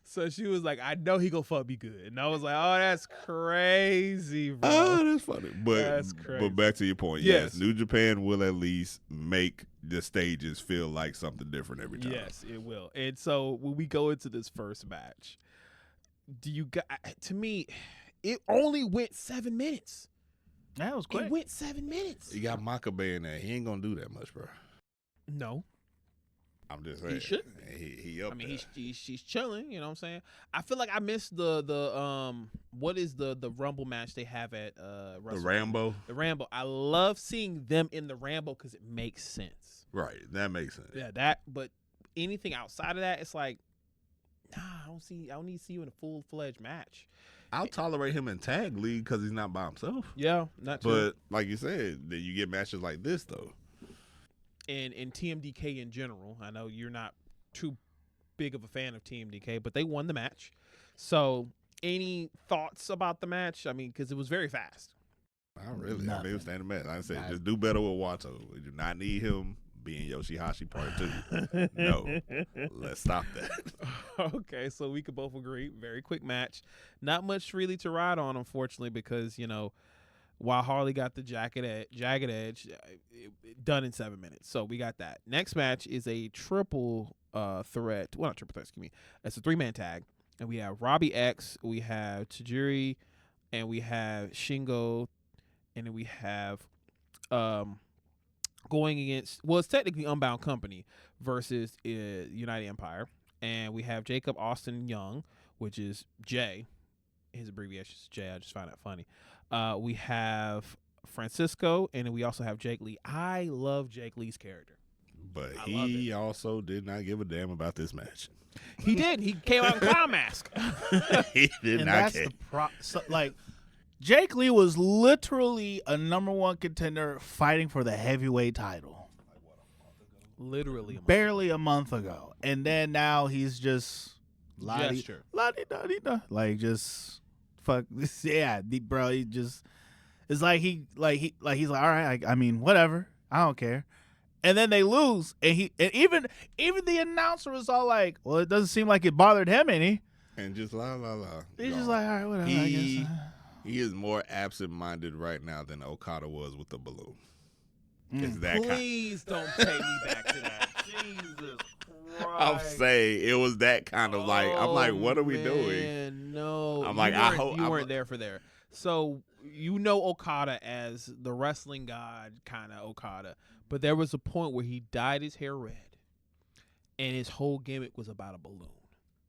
So she was like, I know he gonna fuck me good. And I was like, oh, that's crazy, bro. Oh, that's funny. But that's crazy. But back to your point. Yes, New Japan will at least make the stages feel like something different every time. Yes, it will. And so when we go into this first match, to me, it only went 7 minutes. That was quick. It went 7 minutes. You got Makabe in there. He ain't gonna do that much, bro. No. I'm just saying. He shouldn't. He up there. She's chilling. You know what I'm saying? I feel like I missed the what is the Rumble match they have at the Rambo. The Rambo. I love seeing them in the Rambo because it makes sense. Right, that makes sense. Yeah, that. But anything outside of that, it's like, nah, I don't need to see you in a full-fledged match. I'll tolerate him in tag league because he's not by himself. Yeah, not too. But like you said, then you get matches like this though. And TMDK in general, I know you're not too big of a fan of TMDK, but they won the match. So, any thoughts about the match? I mean, because it was very fast. Not really. I mean, it was standing match. Like I said, just do better with Wato. We do not need him being Yoshihashi Part 2. No. Let's stop that. Okay, so we could both agree. Very quick match. Not much really to ride on, unfortunately, because, while Harley got the jagged edge, done in 7 minutes. So we got that. Next match is a triple threat. Well, not triple threat, excuse me. It's a 3-man tag. And we have Robbie X, we have Tajiri, and we have Shingo, and then we have going against, well, it's technically Unbound Company versus United Empire. And we have Jacob Austin Young, which is J. His abbreviation is J. I just find that funny. We have Francisco, and then we also have Jake Lee. I love Jake Lee's character. But he also did not give a damn about this match. He did. He came out in clown mask. He did not care. Jake Lee was literally a #1 contender fighting for the heavyweight title. Literally. Barely a month ago. And then now he's just gesture. Like just fuck this, yeah, bro. He just it's like he's like, all right. I mean, whatever. I don't care. And then they lose, and even the announcer was all like, "Well, it doesn't seem like it bothered him any." And just la la la. He's just like, all right, whatever. I guess. He is more absent-minded right now than Okada was with the balloon. Mm. Please don't take me back to that. Jesus Christ. I'm saying it was that kind of like, I'm like, what are we doing? No. I'm like, I hope you weren't there for there. So Okada as the wrestling god kind of Okada, but there was a point where he dyed his hair red, and his whole gimmick was about a balloon.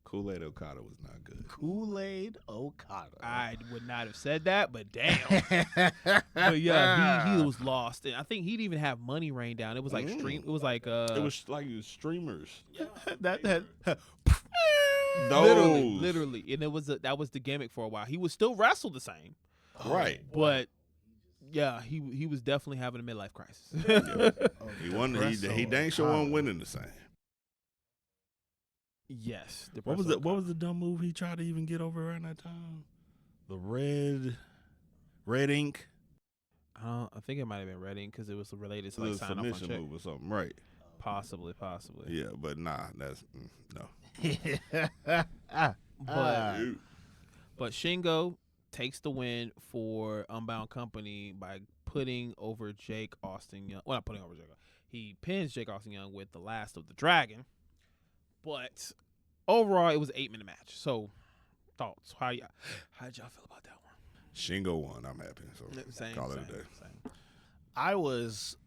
Kool-Aid Okada was not good. Kool-Aid Okada. I would not have said that, but damn. But yeah, he was lost, and I think he'd even have money rain down. It was like stream. It was like it was like streamers. that Those. literally, and that was the gimmick for a while. He would still wrestle the same, right? But yeah, he was definitely having a midlife crisis. He won. He dang sure wasn't winning the same. Yes. What was the dumb move he tried to even get over around that time? The red ink. I think it might have been Reading because it was related to like A sign off on submission check. move or something, right? Possibly. Yeah, but nah, that's no. But Shingo takes the win for Unbound Company by putting over Jake Austin Young. Well, not putting over Jake. He pins Jake Austin Young with the Last of the Dragon. But overall, it was an 8-minute match. So, thoughts? How did y'all feel about that one? Shingo won. I'm happy. So call it a day. Same. I was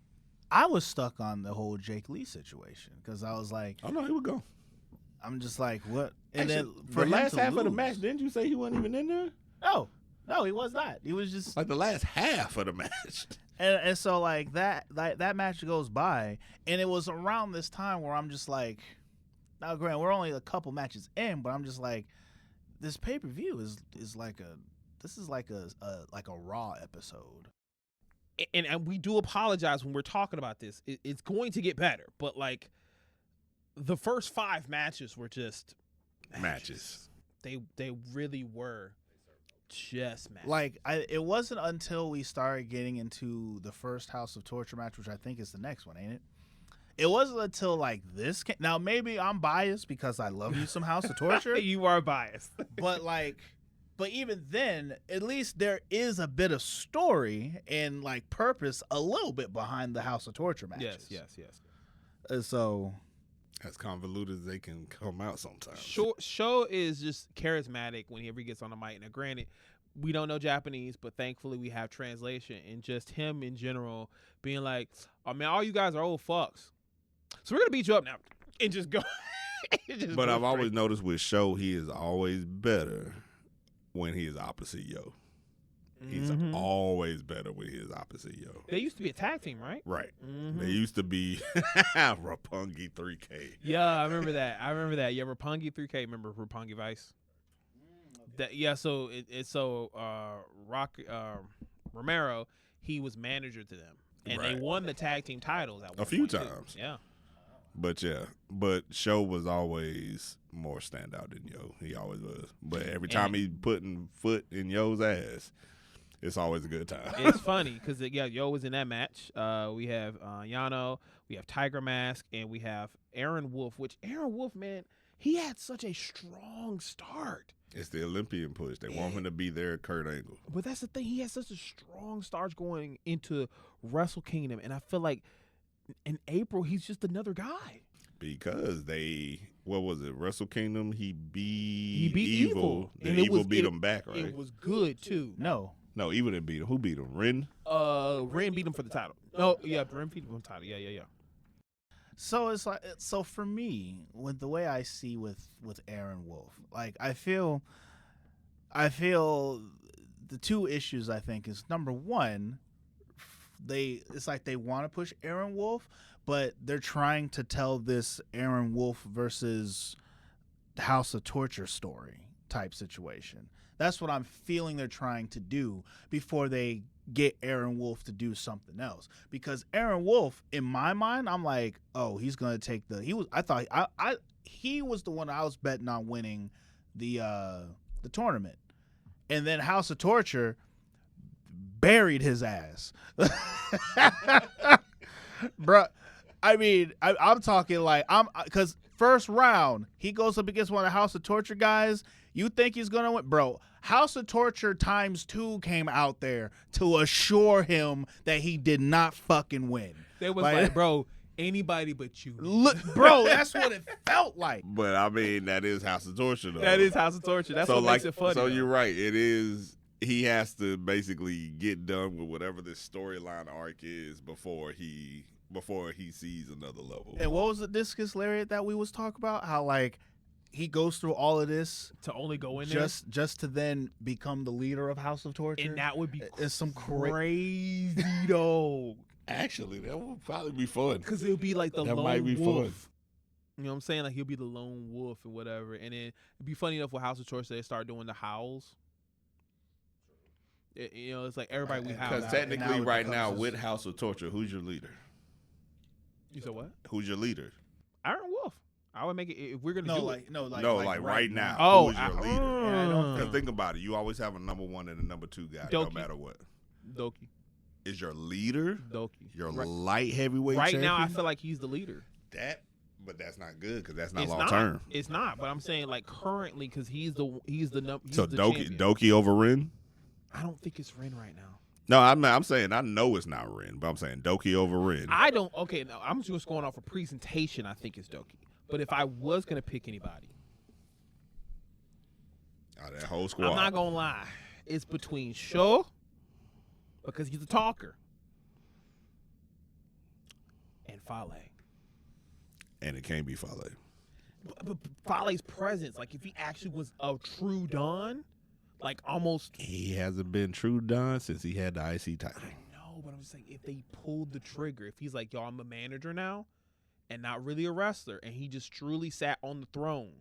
stuck on the whole Jake Lee situation because I was like, oh no, he would go. I'm just like, what? And then for the last half of the match, didn't you say he wasn't even in there? No, he was not. He was just like the last half of the match. And so like that match goes by, and it was around this time where I'm just like, now granted, we're only a couple matches in, but I'm just like, this pay-per-view is like a Raw episode. And we do apologize when we're talking about this. It's going to get better, but like the first 5 matches were just matches. They really were just matches. Like it wasn't until we started getting into the first House of Torture match, which I think is the next one, ain't it? It wasn't until like this came. Now maybe I'm biased because I love you some House of Torture. You are biased. But even then, at least there is a bit of story and like purpose a little bit behind the House of Torture matches. Yes. So as convoluted as they can come out sometimes. Show is just charismatic whenever he gets on the mic. Now, granted, we don't know Japanese, but thankfully we have translation. And just him in general being like, oh, man, all you guys are old fucks. So we're going to beat you up now. And just go. But I've always noticed with Show, he is always better when he is opposite Yo. He's always better when he is opposite Yo. They used to be a tag team, right? Right. They used to be Roppongi 3K. Yeah, I remember that. Yeah, Roppongi 3K. Remember Roppongi Vice? So Romero, he was manager to them. And they won the tag team titles at one a few point, too. times. Yeah. But Show was always more standout than Yo. He always was. But every time he's putting foot in Yo's ass, it's always a good time. It's funny because Yo was in that match. We have Yano, we have Tiger Mask, and we have Aaron Wolf. Which Aaron Wolf, man, he had such a strong start. It's the Olympian push. They want him to be their Kurt Angle. But that's the thing. He has such a strong start going into Wrestle Kingdom, and I feel like in April he's just another guy. Because what was it? Wrestle Kingdom. He beat Evil. Then Evil beat him back, right? It was good too. No, Evil didn't beat him. Who beat him? Ren? Ren beat him for the title. No, yeah, Ren beat him for the title. Yeah. So it's like, so for me, with the way I see with Aaron Wolf, like I feel the two issues I think is, number one, it's like they want to push Aaron Wolf, but they're trying to tell this Aaron Wolf versus House of Torture story type situation. That's what I'm feeling they're trying to do before they get Aaron Wolf to do something else. Because Aaron Wolf, in my mind, I'm like, oh, he's gonna take he was the one I was betting on winning the tournament, and then House of Torture buried his ass, bruh. I mean, I'm talking like because first round he goes up against one of the House of Torture guys. You think he's gonna win, bro? House of Torture ×2 came out there to assure him that he did not fucking win. They was like, bro, anybody but you. Look, bro, that's what it felt like. But I mean, that is House of Torture, though. That is House of Torture. That's what makes it funny. So you're right. It is. He has to basically get done with whatever this storyline arc is before he sees another level. And what was the discus lariat that we was talking about? How like he goes through all of this to only go in there just to then become the leader of House of Torture, and that would be some crazy though. Actually, that would probably be fun because it would be like the that lone might be wolf. Fun. You know what I'm saying? Like he'll be the lone wolf or whatever, and then it'd be funny enough with House of Torture they start doing the howls. It's like everybody we howl. Because technically, right now with House of Torture, who's your leader? You said what? Who's your leader? Aaron Wolf. I would make it if we're gonna No, do it. like right now. Oh, who's your leader? Yeah, I don't Because think about it. You always have a number 1 and a number 2 guy, no Doki. matter what. Doki. Is your leader Doki. your Right, light heavyweight right champion? now, I feel like he's the leader. But that's not good because that's not It's long not. term. It's not. But I'm saying like currently because he's the So the Doki champion. Doki over Ren? I don't think it's Ren right now. No, I'm saying I know it's not Ren, but I'm saying Doki over Ren. I don't. Okay, no, I'm just going off of presentation. I think it's Doki. But if I was gonna pick anybody, That whole squad. I'm not gonna lie. It's between Sho because he's a talker and Fale. And it can't be Fale. But Fale's presence, like if he actually was a true Don, like almost. He hasn't been true Don since he had the IC title. I know, but I'm just saying if they pulled the trigger, if he's like, yo, I'm a manager now and not really a wrestler, and he just truly sat on the throne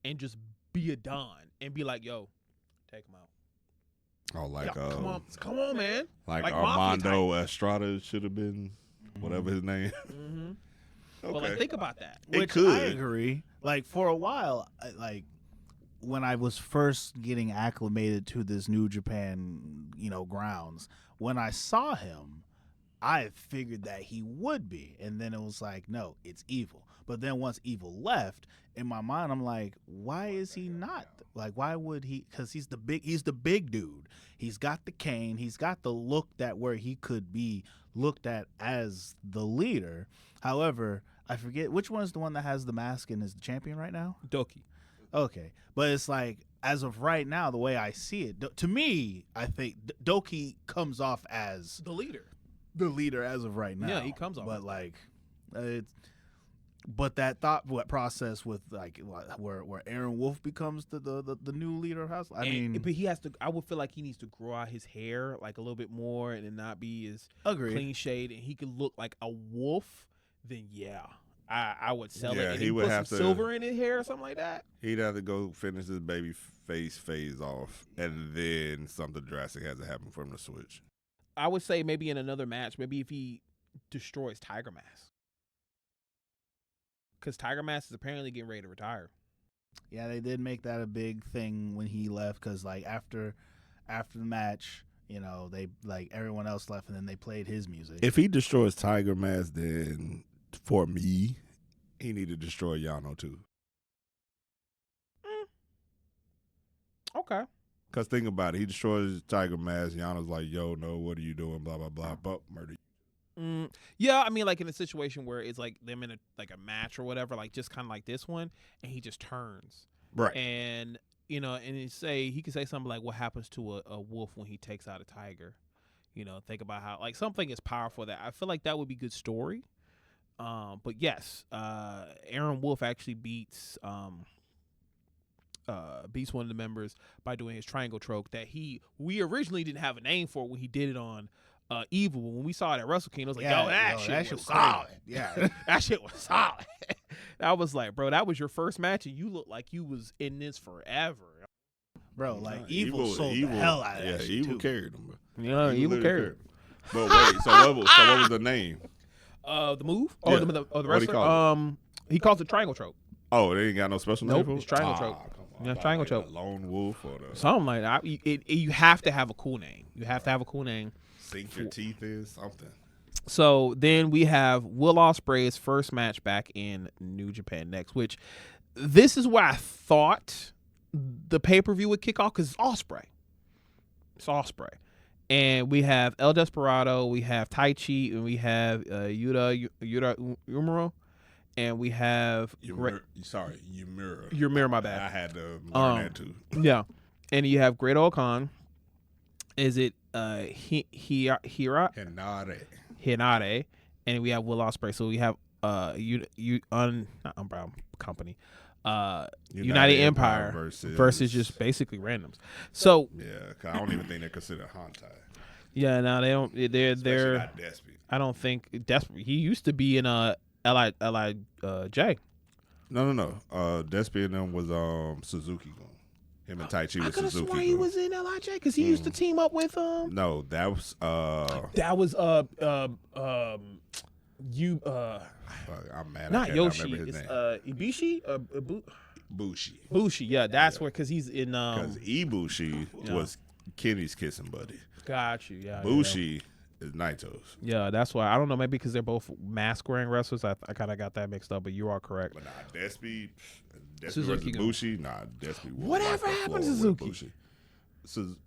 and just be a Don and be like, yo, take him out. Oh, like Yo, come on, man. like Like Armando Estrada should have been whatever his name. Mm-hmm. Okay. But like, think about that. It Which could. I agree. Like for a while, like when I was first getting acclimated to this New Japan, grounds, when I saw him, I figured that he would be, and then it was like, no, it's Evil. But then once Evil left, in my mind, I'm like, why is he not? Like, why would he? Because he's the big dude. He's got the cane. He's got the look that where he could be looked at as the leader. However, I forget which one is the one that has the mask and is the champion right now. Doki. Okay, but it's like as of right now, the way I see it, to me, I think Doki comes off as The leader. the leader as of right now. Yeah, he comes off. But like, but that thought process with like where Aaron Wolf becomes the new leader of House. But he has to. I would feel like he needs to grow out his hair like a little bit more and then not be as agreed. clean shade, and he could look like a wolf. Then yeah, I would sell Yeah, it. And he he would put have some to- silver in his hair or something like that. He'd have to go finish his baby face phase off, and then something drastic has to happen for him to switch. I would say maybe in another match, maybe if he destroys Tiger Mask. Because Tiger Mask is apparently getting ready to retire. Yeah, they did make that a big thing when he left because like after the match, they like everyone else left and then they played his music. If he destroys Tiger Mask, then for me, he need to destroy Yano too. Okay. Because think about it. He destroys Tiger Mask. Yano's like, yo, no, what are you doing? Blah, blah, blah. But murder you. Yeah, I mean, like in a situation where it's like them in a match or whatever, like just kind of like this one, and he just turns. Right. And, and he could say something like, what happens to a wolf when he takes out a tiger? Think about how, like, something is powerful that I feel like that would be good story. But yes, Aaron Wolf actually beats one of the members by doing his triangle choke that we originally didn't have a name for when he did it on Evil. When we saw it at Wrestle Kingdom, I was like, that shit was solid. Yeah. That shit was solid. I was like, bro, that was your first match and you look like you was in this forever. Bro, like Evil sold the hell out of that shit Evil too. carried him. Bro. Yeah, Evil carried. But wait, so what was the name? The move? Yeah. The What wrestler? he call He calls it triangle choke. Oh, they ain't got no special name Nope, for it? it's triangle choke. Come on. Yeah, I thought triangle like choke. the Lone Wolf or the Something like that. You have to have a cool name. You have to have a cool name. sink your teeth in something. So then we have Will Ospreay's first match back in New Japan Next, which this is where I thought the pay-per-view would kick off because it's Ospreay. It's Ospreay. And we have El Desperado, we have Tai Chi, and we have Yuta Uemura, and we have Ymura. Uemura, my bad. I had to learn that too. Yeah. And you have Great Okan. Is it Hinare? Hinare. And we have Will Ospreay. So we have not Umbrella Company. United Empire versus just basically randoms. So yeah, 'cause I don't even think they're considered Hantai. yeah, no, they don't. They're Especially not Despy. I don't think Despy. He used to be in Lij. No. Despy and them was Suzuki going. Him and Tai Chi I was could have Suzuki. sworn he was in Lij because he used to team up with No, that was That was You I'm mad. I not cannot Yoshi. remember his It's name. Ibushi. Bushi. Bushi. Yeah, that's where because he's in. Because Ibushi was Kenny's kissing buddy. Got you. Yeah. Bushi is Naito's. Yeah, that's why I don't know. Maybe because they're both mask wearing wrestlers. I kind of got that mixed up, but you are correct. But nah, Despy Suzuki versus Bushi. Nah, Despy. Whatever happened to Suzuki?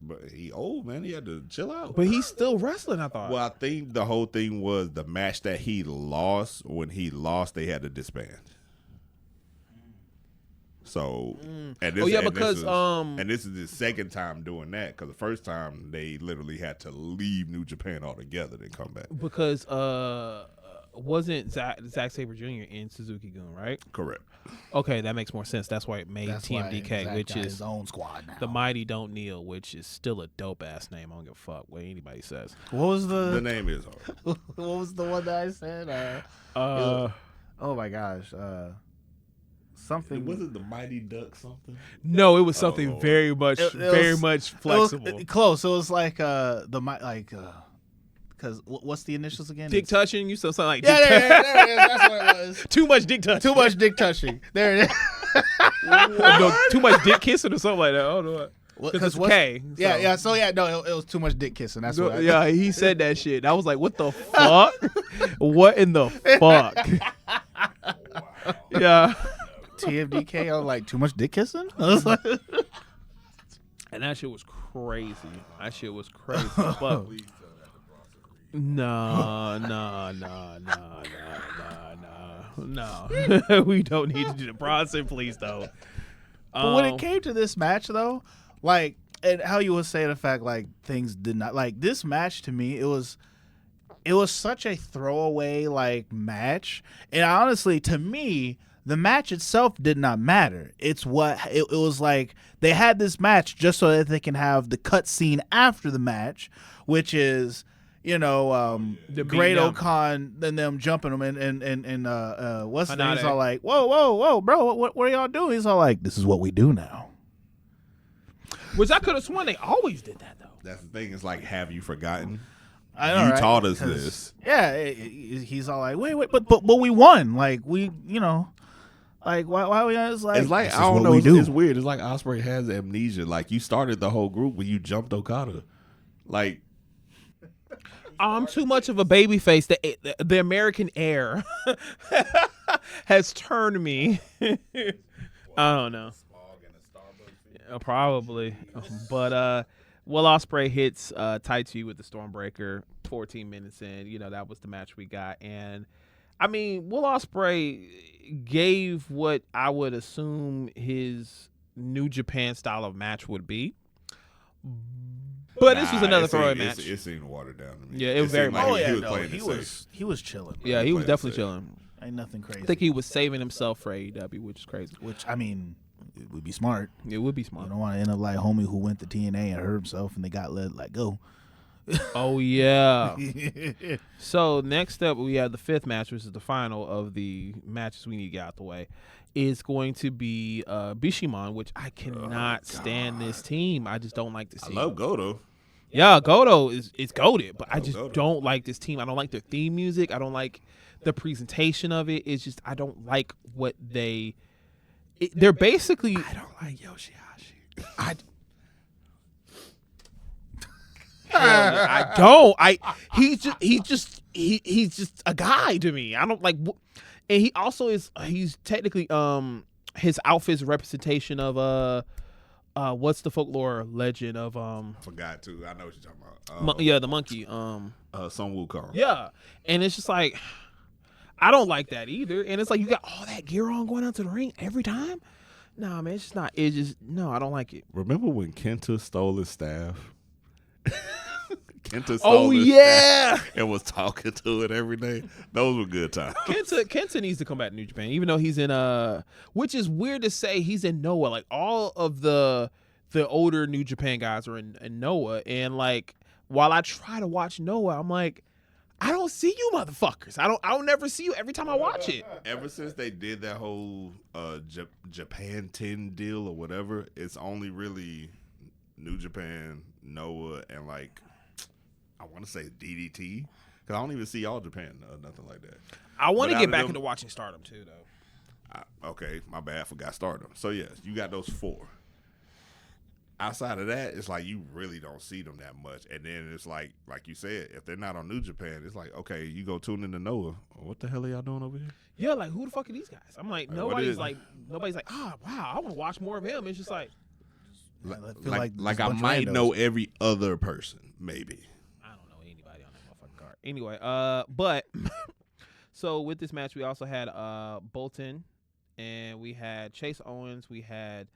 But he old, man. He had to chill out. But he's still wrestling, I thought. Well, I think the whole thing was the match that he lost. When he lost, they had to disband. So, and this, and this is the second time doing that because the first time they literally had to leave New Japan altogether and come back. Because wasn't Zack Sabre Jr. in Suzuki-gun, right? Correct. Okay, that makes more sense. That's why it made TMDK, which is his own squad now. the Mighty Don't Kneel, which is still a dope ass name. I don't give a fuck what anybody says. What was The name is hard. What was the one that I said? Oh my gosh. Something. Was it the Mighty Duck something? No, it was something very much flexible. It was close. It was like because what's the initials again? Dick touching. You said something like there it is. That's what it was. Too much dick touching. Too much dick touching. There it is. No, too much dick kissing or something like that. I don't know. Because it's K. So. Yeah. So it was too much dick kissing. That's what. He said that shit. I was like, what the fuck? What in the fuck? Yeah. TMDK. I was like, too much dick kissing. I was like, and that shit was crazy. But no. We don't need to do the Bronson, please don't. But when it came to this match, though, like, and how you would say the fact, like, things did not, like, this match to me, it was such a throwaway, like, match. And honestly, to me, the match itself did not matter. It was like they had this match just so that they can have the cut scene after the match, which is, the Great O'Khan and them jumping him and what's the name? He's all like, whoa, bro, what are y'all doing? He's all like, this is what we do now. Which I could have sworn they always did that, though. That's the thing. It's like, have you forgotten? I know, you right? taught us this. Yeah, he's all like, wait, but we won. Like, like why we? It's like I don't know. It's weird. It's like Ospreay has amnesia. Like, you started the whole group when you jumped Okada. Like, I'm too much of a baby face. The American air has turned me. I don't know. Probably, but Will Ospreay hits Tai-Chi with the Stormbreaker 14 minutes in. That was the match we got. And, I mean, Will Ospreay gave what I would assume his New Japan style of match would be. But this was another throwaway match. It seemed watered down to me. Yeah, it was very much. He was chilling. Bro. Yeah, he was definitely chilling. Ain't nothing crazy. I think he was saving himself for AEW, which is crazy. Which, I mean, it would be smart. It would be smart. You don't want to end up like homie who went to TNA and hurt himself and they got let go. Oh, yeah. So, next up, we have the fifth match, which is the final of the matches we need to get out the way. Is going to be Bishamon, which I cannot stand this team. I just don't like this team. I love Goto. Yeah, Goto is goated, but I just don't like this team. I don't like their theme music. I don't like the presentation of it. It's just I don't like what they're basically. I don't like Yoshihashi. I don't. He's just a guy to me. I don't like. And he also is. He's technically his outfit's representation of what's the folklore legend of Forgot to. I know what you're talking about. The monkey. Sun Wukong. Yeah, and it's just like I don't like that either. And it's like you got all that gear on going out to the ring every time. Nah, man, it's just not. It's just no. I don't like it. Remember when Kenta stole his staff? Kenta stole his staff and was talking to it every day. Those were good times. Kenta needs to come back to New Japan, even though he's in which is weird to say he's in Noah. Like all of the older New Japan guys are in Noah, and like while I try to watch Noah, I'm like, I don't see you motherfuckers. I'll never see you every time I watch it. Ever since they did that whole Japan 10 deal or whatever, it's only really New Japan, Noah, and like I want to say DDT. Because I don't even see All Japan or nothing like that. I want to But out get of back them- into watching Stardom too, though. Okay, my bad. I forgot Stardom. So, yes, you got those 4. Outside of that, it's like you really don't see them that much. And then it's like you said, if they're not on New Japan, it's like, okay, you go tune into Noah. What the hell are y'all doing over here? Yeah, like who the fuck are these guys? I'm like, Like, nobody's like, wow, I want to watch more of him. It's just like, I feel like Like there's a I bunch of might randos. know every other person, maybe. I don't know anybody on that motherfucking card. Anyway, but so with this match, we also had Bolton, and we had Chase Owens. We had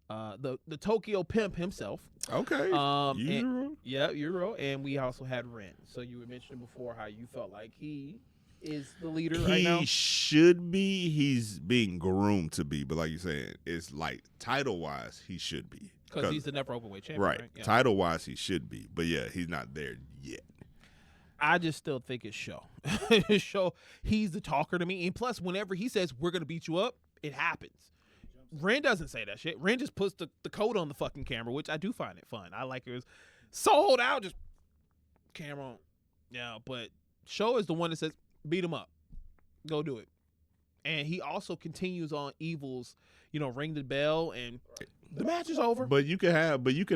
the Tokyo Pimp himself. Okay. And, yeah, Euro, and we also had Ren. So you were mentioning before how you felt like he is the leader right now. He should be. He's being groomed to be, but like you said, it's like title wise, he should be Because he's the never openweight champion, right. right? Yeah. Title wise, he should be, but yeah, he's not there yet. I just still think it's show. Show he's the talker to me. And plus, whenever he says we're gonna beat you up, it happens. Ren doesn't say that shit. Ren just puts the code on the fucking camera, which I do find it fun. I like it. Was sold out, just camera on. Yeah, but Show is the one that says beat him up, go do it. And he also continues on Evil's, ring the bell, and the match is over. But you can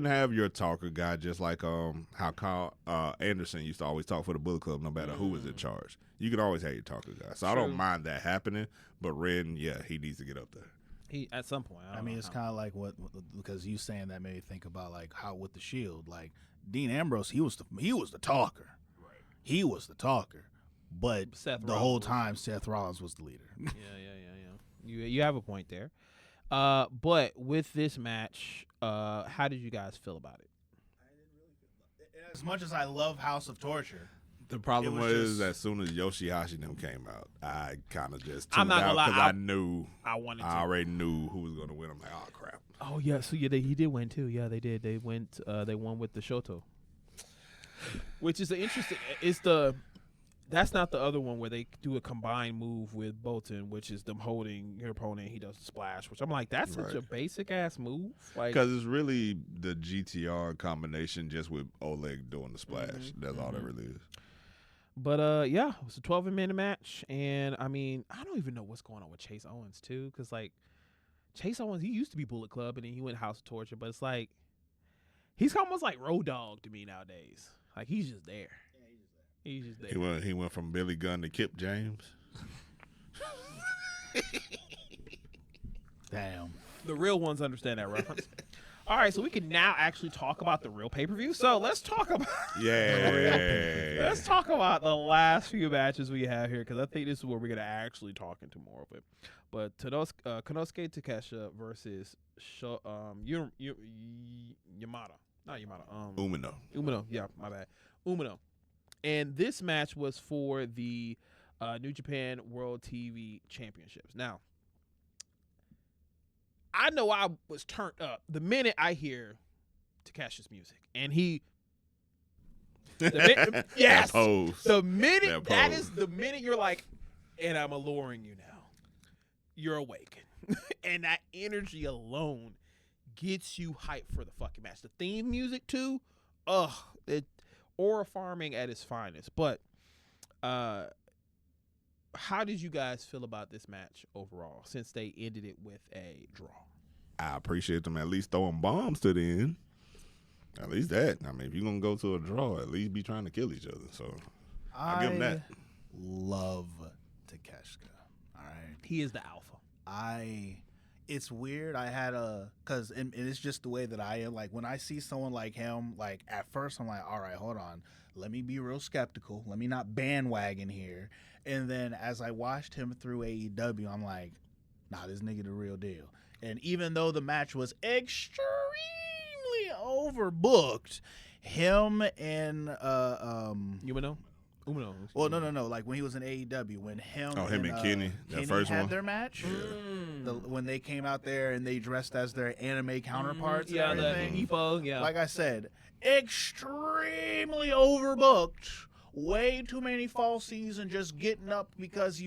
have your talker guy, just like how Kyle Anderson used to always talk for the Bullet Club, no matter who was in charge. You can always have your talker guy. So I don't mind that happening. But Ren, yeah, he needs to get up there. He at some point. I mean, it's kind of like what because you saying that made me think about like how with the Shield, like Dean Ambrose, he was the talker, right? He was the talker, but the whole time Seth Rollins was the leader. Yeah. You have a point there. But with this match, how did you guys feel about it? As much as I love House of Torture, The problem was was just- as soon as Yoshihashi them came out, I kind of just I'm tuned not out gonna lie, because I knew I already knew who was going to win. I'm like, oh crap. Oh yeah, so yeah, he did win too. Yeah, they did. They went. They won with the Shoto, which is interesting. That's not the other one where they do a combined move with Bolton, which is them holding your opponent. He does the splash, which I'm like, that's such Right. a basic ass move. Like, Because it's really the GTR combination just with Oleg doing the splash. That's all that really is. but yeah, it was a 12-minute match, and I mean, I don't even know what's going on with Chase Owens too, because like Chase Owens, he used to be Bullet Club, and then he went House of Torture, but it's like he's almost like Road Dogg to me nowadays. Like he's just there. He's just there. He went from Billy Gunn to Kip James. damn. The real ones understand that reference. All right, so we can now actually talk about the real pay-per-view. So let's talk about Yeah. the last few matches we have here, because I think this is where we're gonna actually talk into more of it. But Konosuke Takeshita versus Yamada, not Yamada. Umino. Yeah, my bad. Umino. And this match was for the New Japan World TV Championships. Now, I know I was turned up the minute I hear Takeshi's music, and yes, the minute that is the minute you're like, and I'm alluring you now, you're awakened, and that energy alone gets you hyped for the fucking match. The theme music too, aura farming at its finest. But how did you guys feel about this match overall, since they ended it with a draw? I appreciate them at least throwing bombs to the end. At least that. I mean, if you're going to go to a draw, at least be trying to kill each other. So I'll give them that. Love Takeshita. All right. He is the alpha. It's weird. I had because it's just the way that I am. Like when I see someone like him, like at first I'm like, all right, hold on. Let me be real skeptical. Let me not bandwagon here. And then as I watched him through AEW, I'm like, nah, this nigga the real deal. And even though the match was extremely overbooked, him and Umino. Well, no. Like when he was in AEW, when him and Kenny, that first had one? their match, when they came out there and they dressed as their anime counterparts. Yeah, and the everything. Ippo. Yeah, Like I said, extremely overbooked. Way too many falsies and just getting up because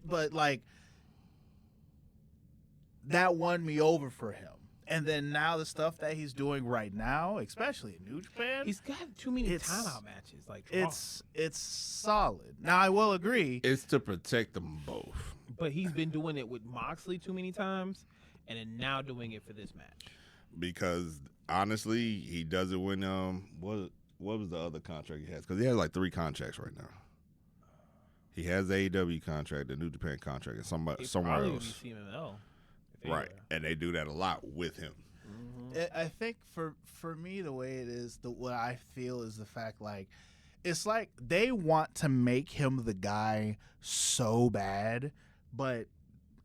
but like that won me over for him. And then now the stuff that he's doing right now, especially in New Japan, He's got too many It's- timeout matches. Like draws. it's solid. Now I will agree. It's to protect them both. But he's been doing it with Moxley too many times, and then now doing it for this match. Because honestly, he does it when what was the other contract he has? Because he has like 3 contracts right now. He has the AEW contract, the New Japan contract, and somewhere Probably else. would be CMLL, if Right, anywhere. and they do that a lot with him. I think for me, the way it is, what I feel is the fact, like, it's like they want to make him the guy so bad, but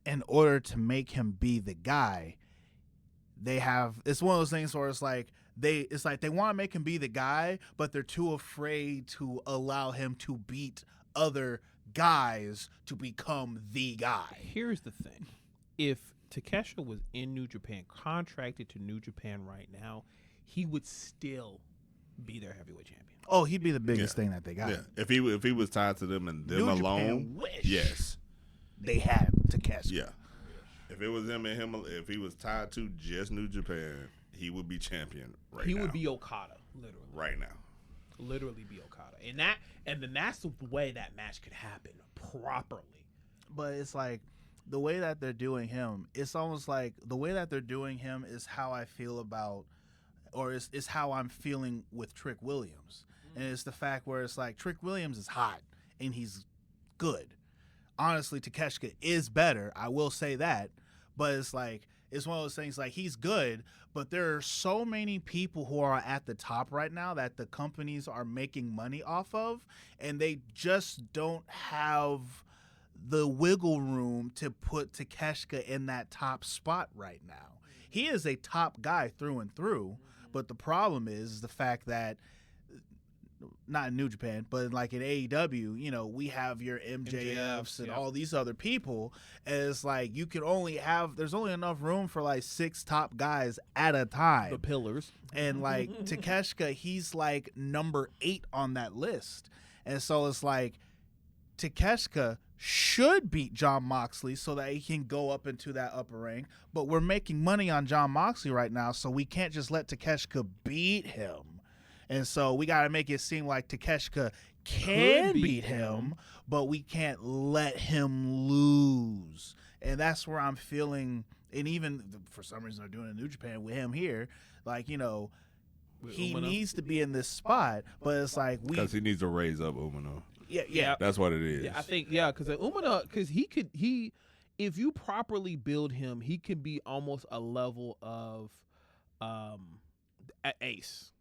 in order to make him be the guy, it's one of those things where it's like they want to make him be the guy, but they're too afraid to allow him to beat other guys to become the guy. Here's the thing. If Takeshita was in New Japan, contracted to New Japan right now, he would still be their heavyweight champion. Oh, he'd be the biggest thing that they got. Yeah, if he was tied to them and them New alone, Japan wish yes, they had Takeshita. yeah. If it was him and him, if he was tied to just New Japan, he would be champion right now. He would be Okada, literally. right now. Literally be Okada. And then that's the way that match could happen properly. But it's like the way that they're doing him, it's almost like the way that they're doing him is how I feel about, or is how I'm feeling with Trick Williams. And it's the fact where it's like Trick Williams is hot and he's good. Honestly, Takeshita is better. I will say that. But it's like, it's one of those things like he's good, but there are so many people who are at the top right now that the companies are making money off of, and they just don't have the wiggle room to put Takeshita in that top spot right now. He is a top guy through and through, but the problem is the fact that not in New Japan, but like in AEW, you know, we have your MJFs and yeah. all these other people. And it's like you can only have, there's only enough room for like 6 top guys at a time. The pillars. And like Takeshita, he's like number 8 on that list. And so it's like Takeshita should beat Jon Moxley so that he can go up into that upper rank. But we're making money on Jon Moxley right now, so we can't just let Takeshita beat him. And so we got to make it seem like Takeshita can beat him, but we can't let him lose. And that's where I'm feeling, and even for some reason they're doing a New Japan with him here, like, you know, he needs to be in this spot, but it's like Because he needs to raise up Umino. Yeah. That's what it is. Yeah, I think because Umino, because if you properly build him, he can be almost a level of Ace.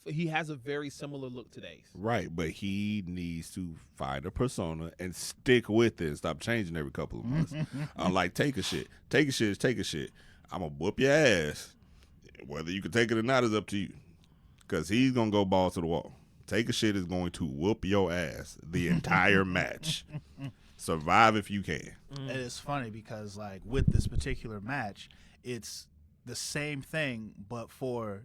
He has a very similar look to Ace. Right, but he needs to find a persona and stick with it. Stop changing every couple of months. Unlike take a shit. Take a shit is take a shit. I'm going to whoop your ass. Whether you can take it or not is up to you. Because he's going to go balls to the wall. Take a shit is going to whoop your ass the entire match. Survive if you can. And it's funny because, like, with this particular match, it's the same thing, but for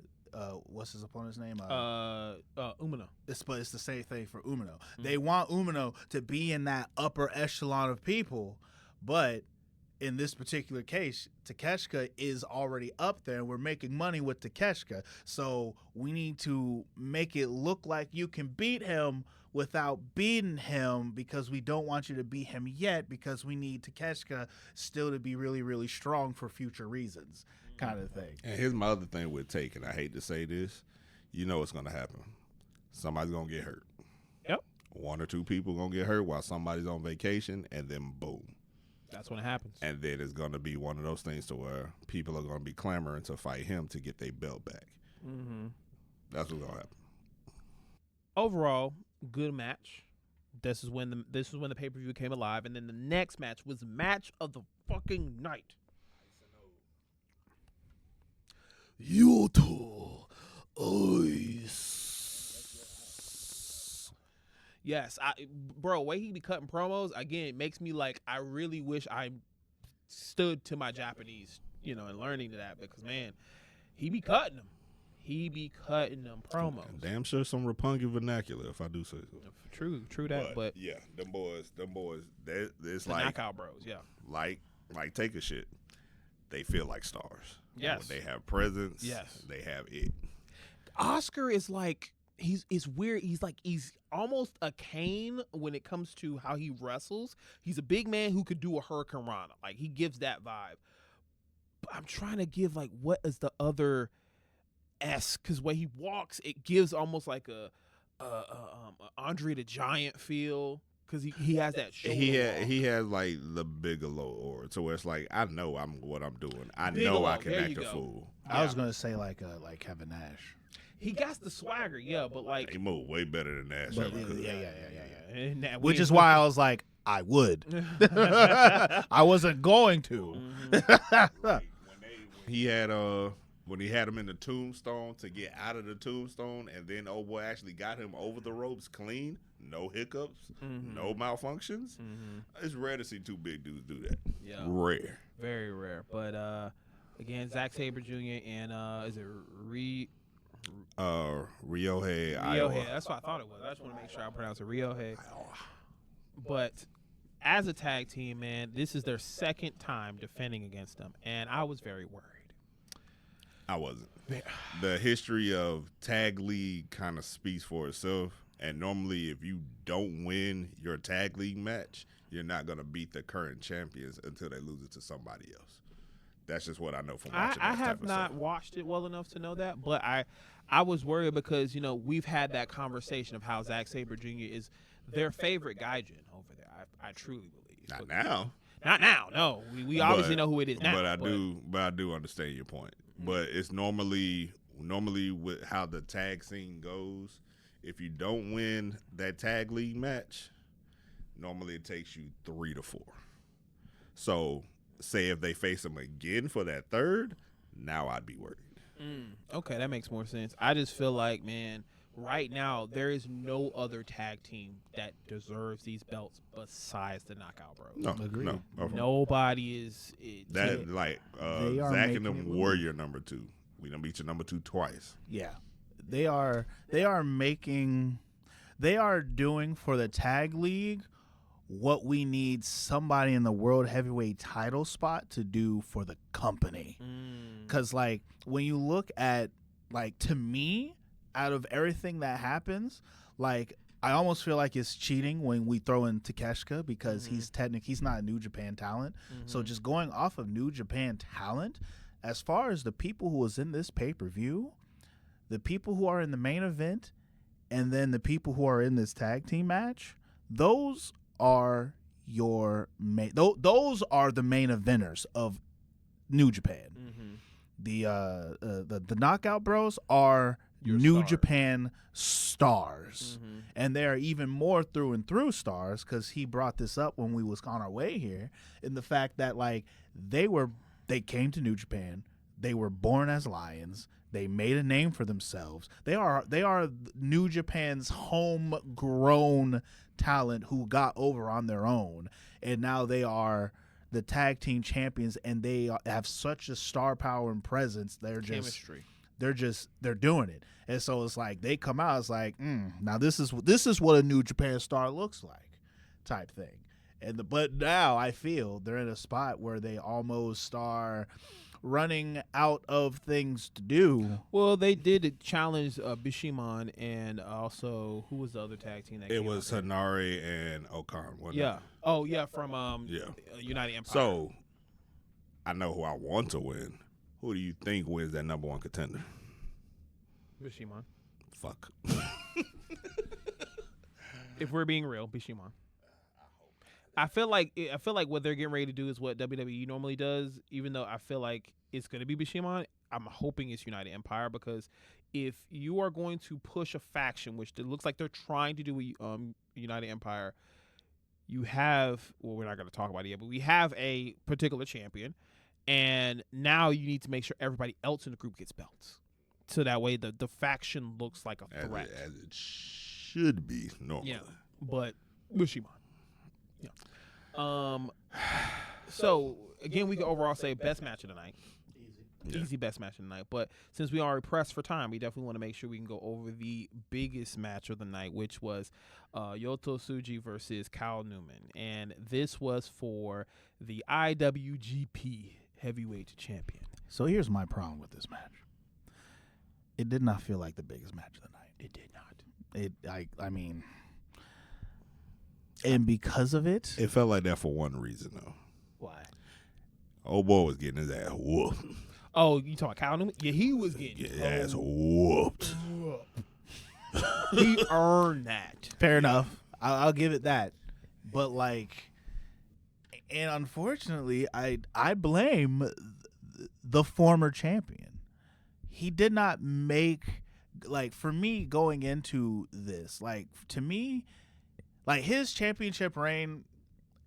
what's his opponent's name? Umino. But it's the same thing for Umino. They want Umino to be in that upper echelon of people, but in this particular case, Takeshita is already up there, and we're making money with Takeshita. So we need to make it look like you can beat him without beating him, because we don't want you to beat him yet, because we need Takeshita still to be really, really strong for future reasons, kind of thing. And here's my other thing with Take, and I hate to say this. You know what's going to happen. Somebody's going to get hurt. Yep. 1 or 2 people going to get hurt while somebody's on vacation, and then boom. That's when it happens. And then it's going to be one of those things to where people are going to be clamoring to fight him to get their belt back. Mm-hmm. That's what's going to happen. Overall, good match. This is when the pay-per-view came alive, and then the next match was match of the fucking night. Yoto Ice. Yes, bro, way he be cutting promos again, it makes me like, I really wish I stood to my Japanese, and learning to that, because man, he be cutting them. He be cutting them promos. Damn sure some Roppongi vernacular, if I do say so. True that, but yeah, them boys, it's the like knockout bros, yeah. like take a shit. They feel like stars. Yes. They have presence. Yes. They have it. Oscar is like he's weird. He's almost a Kane when it comes to how he wrestles. He's a big man who could do a Hurricane Rana. Like he gives that vibe. But I'm trying to give like what is the other S? Because when he walks, it gives almost like a Andre the Giant feel. Because he has that shoulder. He has like the Bigelow aura, so it's like I know what I'm doing. I Bigelow, know I can there act you a go. fool. I was gonna say like Kevin Nash. He got the swagger, yeah, but like He moved way better than Nash. But ever could. and that Which we- is why I was like, I would. I wasn't going to. He had when he had him in the tombstone to get out of the tombstone, and then old boy actually got him over the ropes clean, no hiccups, no malfunctions. It's rare to see two big dudes do that. Yeah. Rare. Very rare. But again, Zack Sabre Jr. and is it Ryohei Iowa. Ryohei? That's what I thought it was. I just want to make sure I pronounce it Ryohei. But as a tag team, man, this is their second time defending against them, and I was very worried. I wasn't. The history of tag league kind of speaks for itself. And normally, if you don't win your tag league match, you're not going to beat the current champions until they lose it to somebody else. That's just what I know from watching I that have type of not stuff. watched it well enough to know that, but I was worried because, you know, we've had that conversation of how Zack Sabre Jr. is their favorite gaijin over there. I truly believe. Not now. Not now, no. We obviously know who it is now. But I do understand your point. But it's normally with how the tag scene goes, if you don't win that tag league match, normally it takes you 3 to 4. So say if they face them again for that third, now I'd be worried. Okay, that makes more sense. I just feel like, man, right now there is no other tag team that deserves these belts besides the Knockout Bros. No, Agreed. no. Nobody is. That like They are Zach making and them it were your number 2. We done beat your number 2 twice. Yeah. They are doing for the tag league what we need somebody in the world heavyweight title spot to do for the company. Cuz like when you look at like to me out of everything that happens, like I almost feel like it's cheating when we throw in Takeshita because he's not a New Japan talent. So just going off of New Japan talent, as far as the people who was in this pay-per-view, the people who are in the main event, and then the people who are in this tag team match, those are those are the main eventers of New Japan. The Knockout Bros are Your New stars. Japan stars, and they are even more through and through stars because he brought this up when we was on our way here, in the fact that like they came to New Japan, they were born as lions. They made a name for themselves. They are New Japan's homegrown talent who got over on their own, and now they are the tag team champions, and they have such a star power and presence. They're just chemistry. they're doing it, and so it's like they come out. It's like now this is what a New Japan star looks like, type thing. But now I feel they're in a spot where they almost are running out of things to do. Well, they did challenge Bishamon, and also who was the other tag team that It came was out there? Hanare and Okan. wasn't Yeah. it? Oh yeah, from Yeah. United Empire. So I know who I want to win. Who do you think wins that number 1 contender? Bishamon. Fuck. If we're being real, Bishamon. I feel like what they're getting ready to do is what WWE normally does. Even though I feel like it's going to be Bishamon, I'm hoping it's United Empire, because if you are going to push a faction, which it looks like they're trying to do with United Empire, you have, well, we're not going to talk about it yet, but we have a particular champion, and now you need to make sure everybody else in the group gets belts, so that way the faction looks like a threat. As it should be normally. Yeah, but Bishamon. Yeah. So again, we can overall say best match of the night. Yeah. Easy best match of the night. But since we are pressed for time, we definitely want to make sure we can go over the biggest match of the night, which was Yoto Tsuji versus Kyle Newman. And this was for the IWGP Heavyweight Champion. So here's my problem with this match. It did not feel like the biggest match of the night. It did not. I mean, and because of it, It felt like that for one reason though. Why? Old boy was getting his ass whooped. Oh, you talking Kyle Newman? Yeah, he was getting His ass whooped. He earned that. fair enough. I'll give it that. But like, and unfortunately, I blame the former champion. He did not make, like, for me going into this, like, to me, like, his championship reign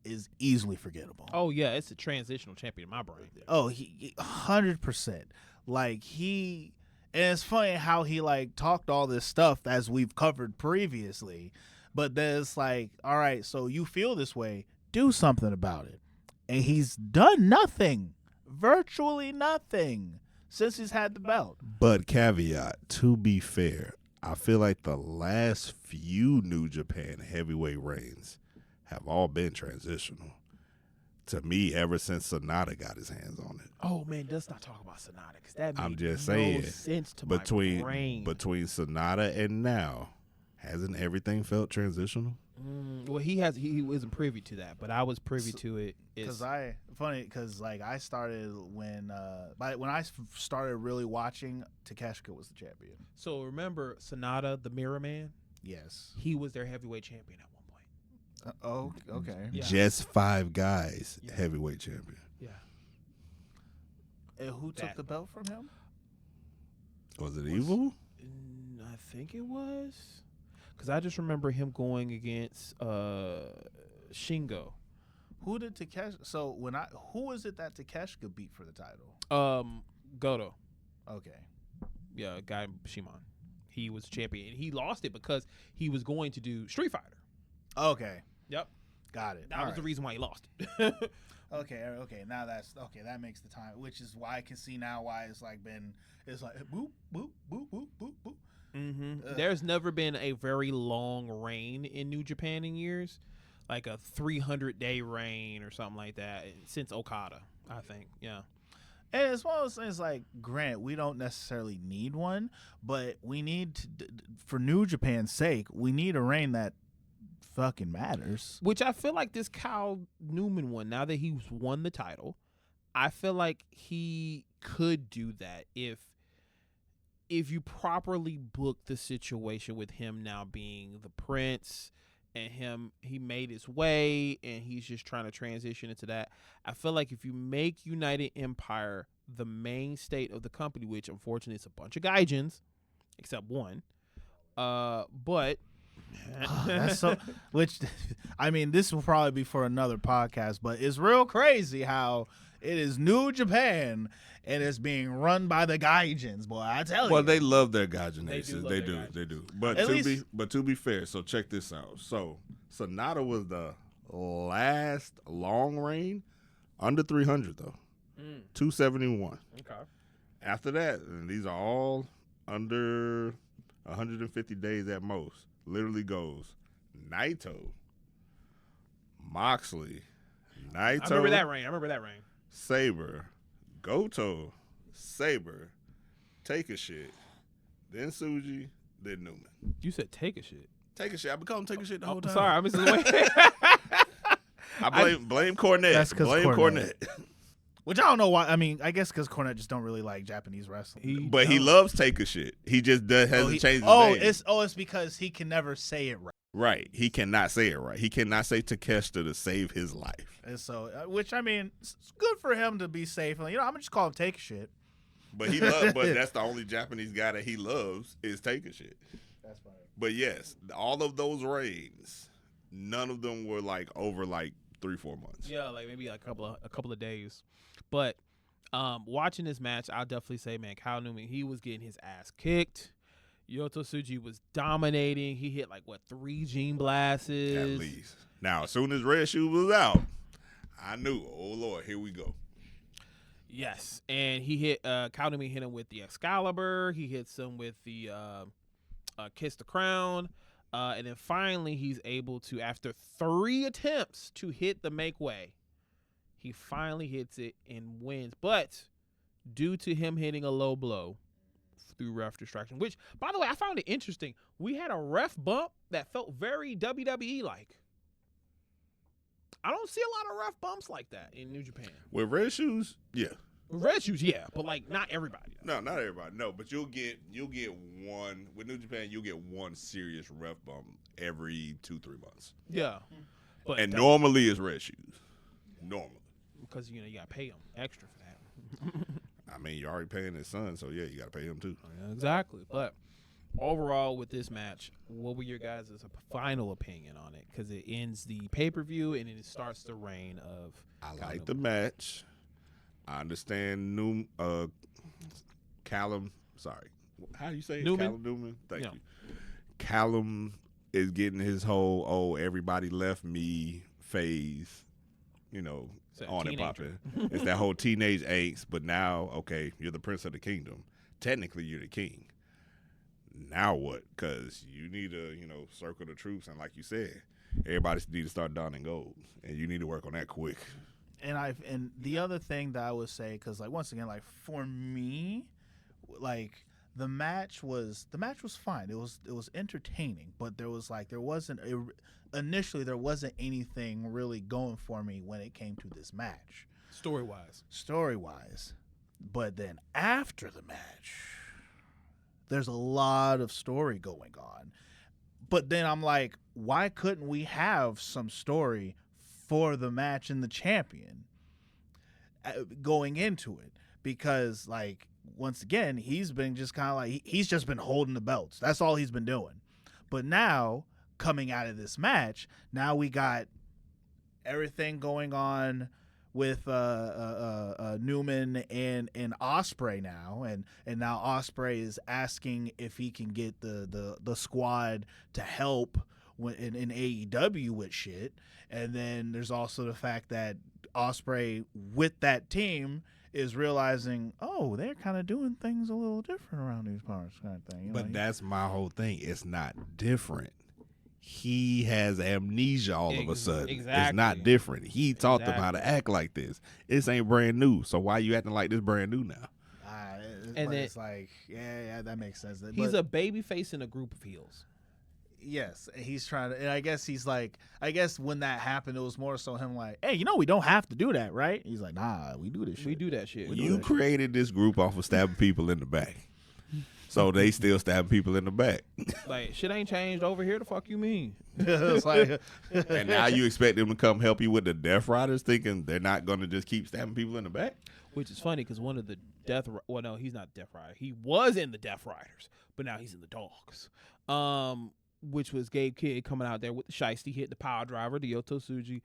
is easily forgettable. Oh yeah, it's a transitional champion in my brain. Oh, he 100%. Like, and it's funny how he like talked all this stuff as we've covered previously, but then it's like, all right, so you feel this way, do something about it. And he's done nothing, virtually nothing, since he's had the belt. But caveat, to be fair, I feel like the last few New Japan heavyweight reigns have all been transitional. To me, ever since Sonata got his hands on it. Oh man, let's not talk about Sonata because that made I'm just no saying, sense to my brain. between Sonata and now, hasn't everything felt transitional? Well, he wasn't privy to that, but I was privy to it. Because I started when I started really watching, Takeshita was the champion. So remember Sonata, the Mirror Man? Yes. He was their heavyweight champion at one point. Okay. Yeah. Just 5 guys, Yeah. heavyweight champion. Yeah. And who took That- the belt from him? Was it Evil? I think it was. Because I just remember him going against Shingo. Who did Takeshita? So who is it that Takeshita beat for the title? Goto. Okay. Yeah, guy Shimon. He was champion. And he lost it because he was going to do Street Fighter. Okay. Yep. Got it. That All was the right. reason why he lost it. Okay. Now that makes the time, which is why I can see now why it's like boop boop boop boop boop boop. Mm-hmm. There's never been a very long reign in New Japan in years, like a 300-day reign or something like that since Okada, I think. Yeah. And as well as things like, Grant, we don't necessarily need one, but we need to, for New Japan's sake, we need a reign that fucking matters. Which I feel like this Kyle Newman one, now that he's won the title, I feel like he could do that if you properly book the situation with him now being the prince and he made his way and he's just trying to transition into that. I feel like if you make United Empire the main state of the company, which unfortunately it's a bunch of gaijins, except one, but That's so. Which, I mean, this will probably be for another podcast, but it's real crazy how it is New Japan and it's being run by the gaijins, boy. I tell you. Well, they love their gaijin They do aces. love They their do. They gaijins. do. But to be fair, so check this out. So Sonata was the last long reign under 300 though. 271. okay. After that, and these are all under 150 days at most. Literally goes Naito, Moxley, I remember that reign. Saber, Goto, Saber, Take a Shit, then Suji, then Newman. You said take a shit. Take a Shit. I been calling Take a Shit the whole time. Sorry, I missed the way. I blame Cornette. That's 'cause blame Cornette. Cornette. Which I don't know why. I mean, I guess because Cornette just don't really like Japanese wrestling. But he loves Take a Shit. He just hasn't changed his name. It's because he can never say it right. Right. He cannot say it right. He cannot say Takeshita to save his life. And so, which I mean, it's good for him to be safe. Like, I'm gonna just call him Take a Shit. But but that's the only Japanese guy that he loves is Take a Shit. That's fine. But yes, all of those reigns, none of them were like over like 3-4 months. Yeah, like maybe like a couple of days. But watching this match, I'll definitely say, man, Kyle Newman, he was getting his ass kicked. Yota Tsuji was dominating. He hit like 3 Gene Blasts. At least. Now, as soon as Red Shoe was out, I knew, oh Lord, here we go. Yes, and he hit Kyle Newman hit him with the Excalibur. He hits him with the Kiss the Crown. And then finally he's able to, after 3 attempts to hit the make way, he finally hits it and wins. But due to him hitting a low blow through ref distraction. Which, by the way, I found it interesting. We had a ref bump that felt very WWE-like. I don't see a lot of ref bumps like that in New Japan. With red shoes, yeah. Red shoes, yeah, but like not everybody. No, not everybody. No, but you'll get one with New Japan. You'll get one serious ref bump every 2-3 months. Yeah, but and normally it's red shoes. Normally, because you got to pay them extra for that. I mean, you're already paying his son, so yeah, you got to pay him too. Exactly. But overall, with this match, what were your guys' final opinion on it? Because it ends the pay-per-view and it starts the reign of. I like the match. I understand Callum. Sorry, how do you say it? Newman? Callum Newman. Thank you. Callum is getting his whole everybody left me phase. On and popping. It's that whole teenage angst, but now, okay, you're the prince of the kingdom. Technically, you're the king. Now what? Because you need to, circle the troops, and like you said, everybody need to start donning gold, and you need to work on that quick. And the other thing that I would say, because like once again, like for me, like the match was fine. It was entertaining, but there wasn't initially there wasn't anything really going for me when it came to this match. Story wise. But then after the match, there's a lot of story going on. But then I'm like, why couldn't we have some story for the match and the champion going into it? Because like, once again, he's been just kind of like, he's just been holding the belts. That's all he's been doing. But now, coming out of this match, now we got everything going on with Newman and Ospreay now, and now Ospreay is asking if he can get the squad to help in AEW with shit. And then there's also the fact that Ospreay with that team is realizing, oh, they're kind of doing things a little different around these parts, kind of thing. But that's my whole thing. It's not different. He has amnesia all of a sudden. Exactly. It's not different. He taught them how to act like this. This ain't brand new. So why you acting like this brand new now? It's like, yeah, that makes sense. He's a baby face in a group of heels. Yes, he's trying to, and I guess he's like, when that happened, it was more so him like, hey, we don't have to do that, right? He's like, nah, we do this shit. We do that shit. You created this group off of stabbing people in the back. So they still stabbing people in the back. Like, shit ain't changed over here. The fuck you mean? It's like, and now you expect them to come help you with the Death Riders, thinking they're not going to just keep stabbing people in the back? Which is funny because one of the no, he's not Death Rider. He was in the Death Riders, but now he's in the Dogs. Which was Gabe Kidd coming out there with the shiesty, hit the power driver, the Yoto Tsuji,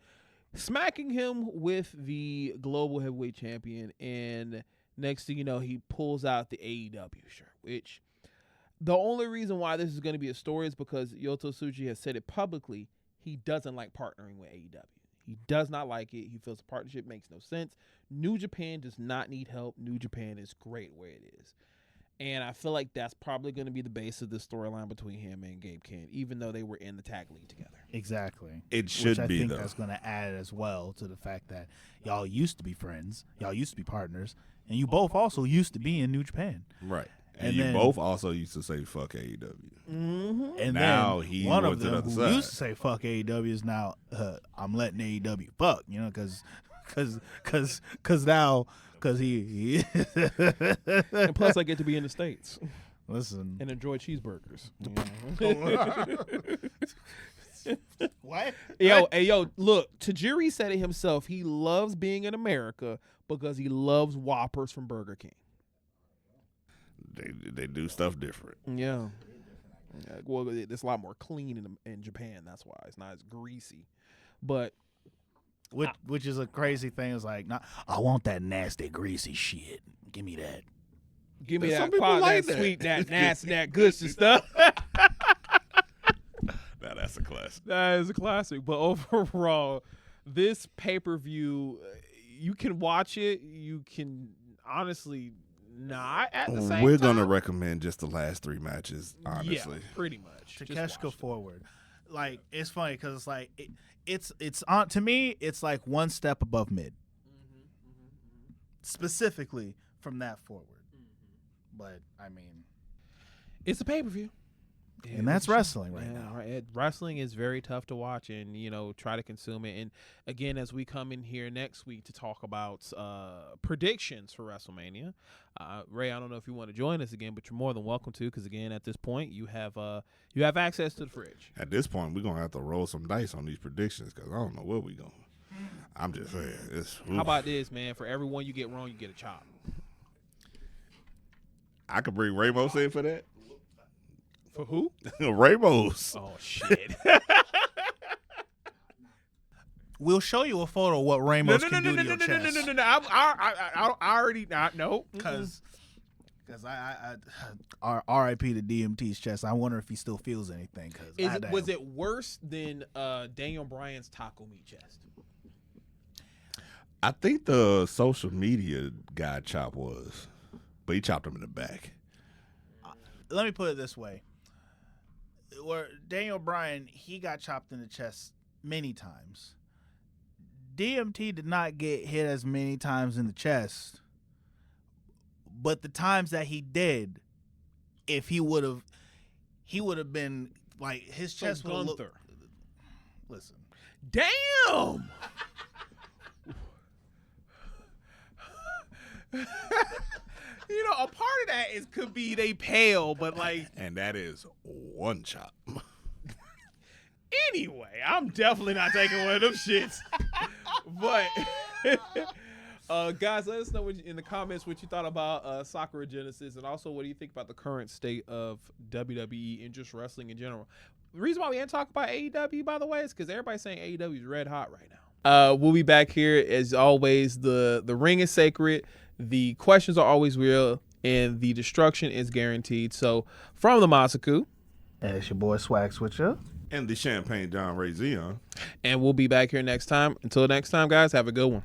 smacking him with the global heavyweight champion, and next thing you know, he pulls out the AEW shirt, which the only reason why this is going to be a story is because Yoto Tsuji has said it publicly. He doesn't like partnering with AEW. He does not like it. He feels the partnership makes no sense. New Japan does not need help. New Japan is great where it is. And I feel like that's probably going to be the base of the storyline between him and Gabe Kidd, even though they were in the tag league together. Exactly. It should I be, think though. that's going to add as well to the fact that y'all used to be friends, y'all used to be partners, and you both also used to be in New Japan. Right. And you both also used to say fuck AEW. Mm-hmm. And now then he one went of to the them other who side. used to say fuck AEW is now I'm letting AEW fuck, because now he And plus, I get to be in the States. Listen. And enjoy cheeseburgers. What? Yo, look, Tajiri said it himself. He loves being in America because he loves Whoppers from Burger King. They do stuff different. Yeah. Well, it's a lot more clean in Japan. That's why it's not as greasy. But which is a crazy thing. It's like, I want that nasty, greasy shit. Give me that. Give me Some that people pot, like that that. sweet, that nasty, that good stuff. Now that's a classic. That is a classic. But overall, this pay-per-view, you can watch it. You can honestly not at the same time. We're going to recommend just the last 3 matches, honestly. Yeah, pretty much. Takeshita forward. Like, it's funny because it's like, it's on, to me, it's like one step above mid. Specifically from that forward. But I mean, It's a pay-per-view. and that's wrestling right Yeah, now. right. Wrestling is very tough to watch, and try to consume it. And again, as we come in here next week to talk about predictions for WrestleMania, Ray, I don't know if you want to join us again, but you're more than welcome to, because again, at this point, you have access to the fridge. At this point, we're gonna have to roll some dice on these predictions because I don't know where we going. I'm just saying. How about this, man? For every one you get wrong, you get a chop. I could bring Ramos in for that. For who? Ramos. Oh shit. We'll show you a photo of what Ramos can do to your chest. No. I already no. Because I R.I.P. to DMT's chest. I wonder if he still feels anything. Was it worse than Daniel Bryan's taco meat chest? I think the social media guy chop was, but he chopped him in the back. Let me put it this way. Where Daniel Bryan, he got chopped in the chest many times. DMT did not get hit as many times in the chest, but the times that he did, if he would have been like his chest would look. Listen, damn. A part of that could be they pale, but like, and that is one chop. Anyway, I'm definitely not taking one of them shits. But guys, let us know in the comments what you thought about Sakura Genesis, and also what do you think about the current state of WWE and just wrestling in general. The reason why we didn't talk about AEW, by the way, is because everybody's saying AEW is red hot right now. We'll be back here as always. The ring is sacred. The questions are always real, and the destruction is guaranteed. So, from the Masaku, and it's your boy Swag Switcher. And the Champagne John Ray Zion. And we'll be back here next time. Until next time, guys, have a good one.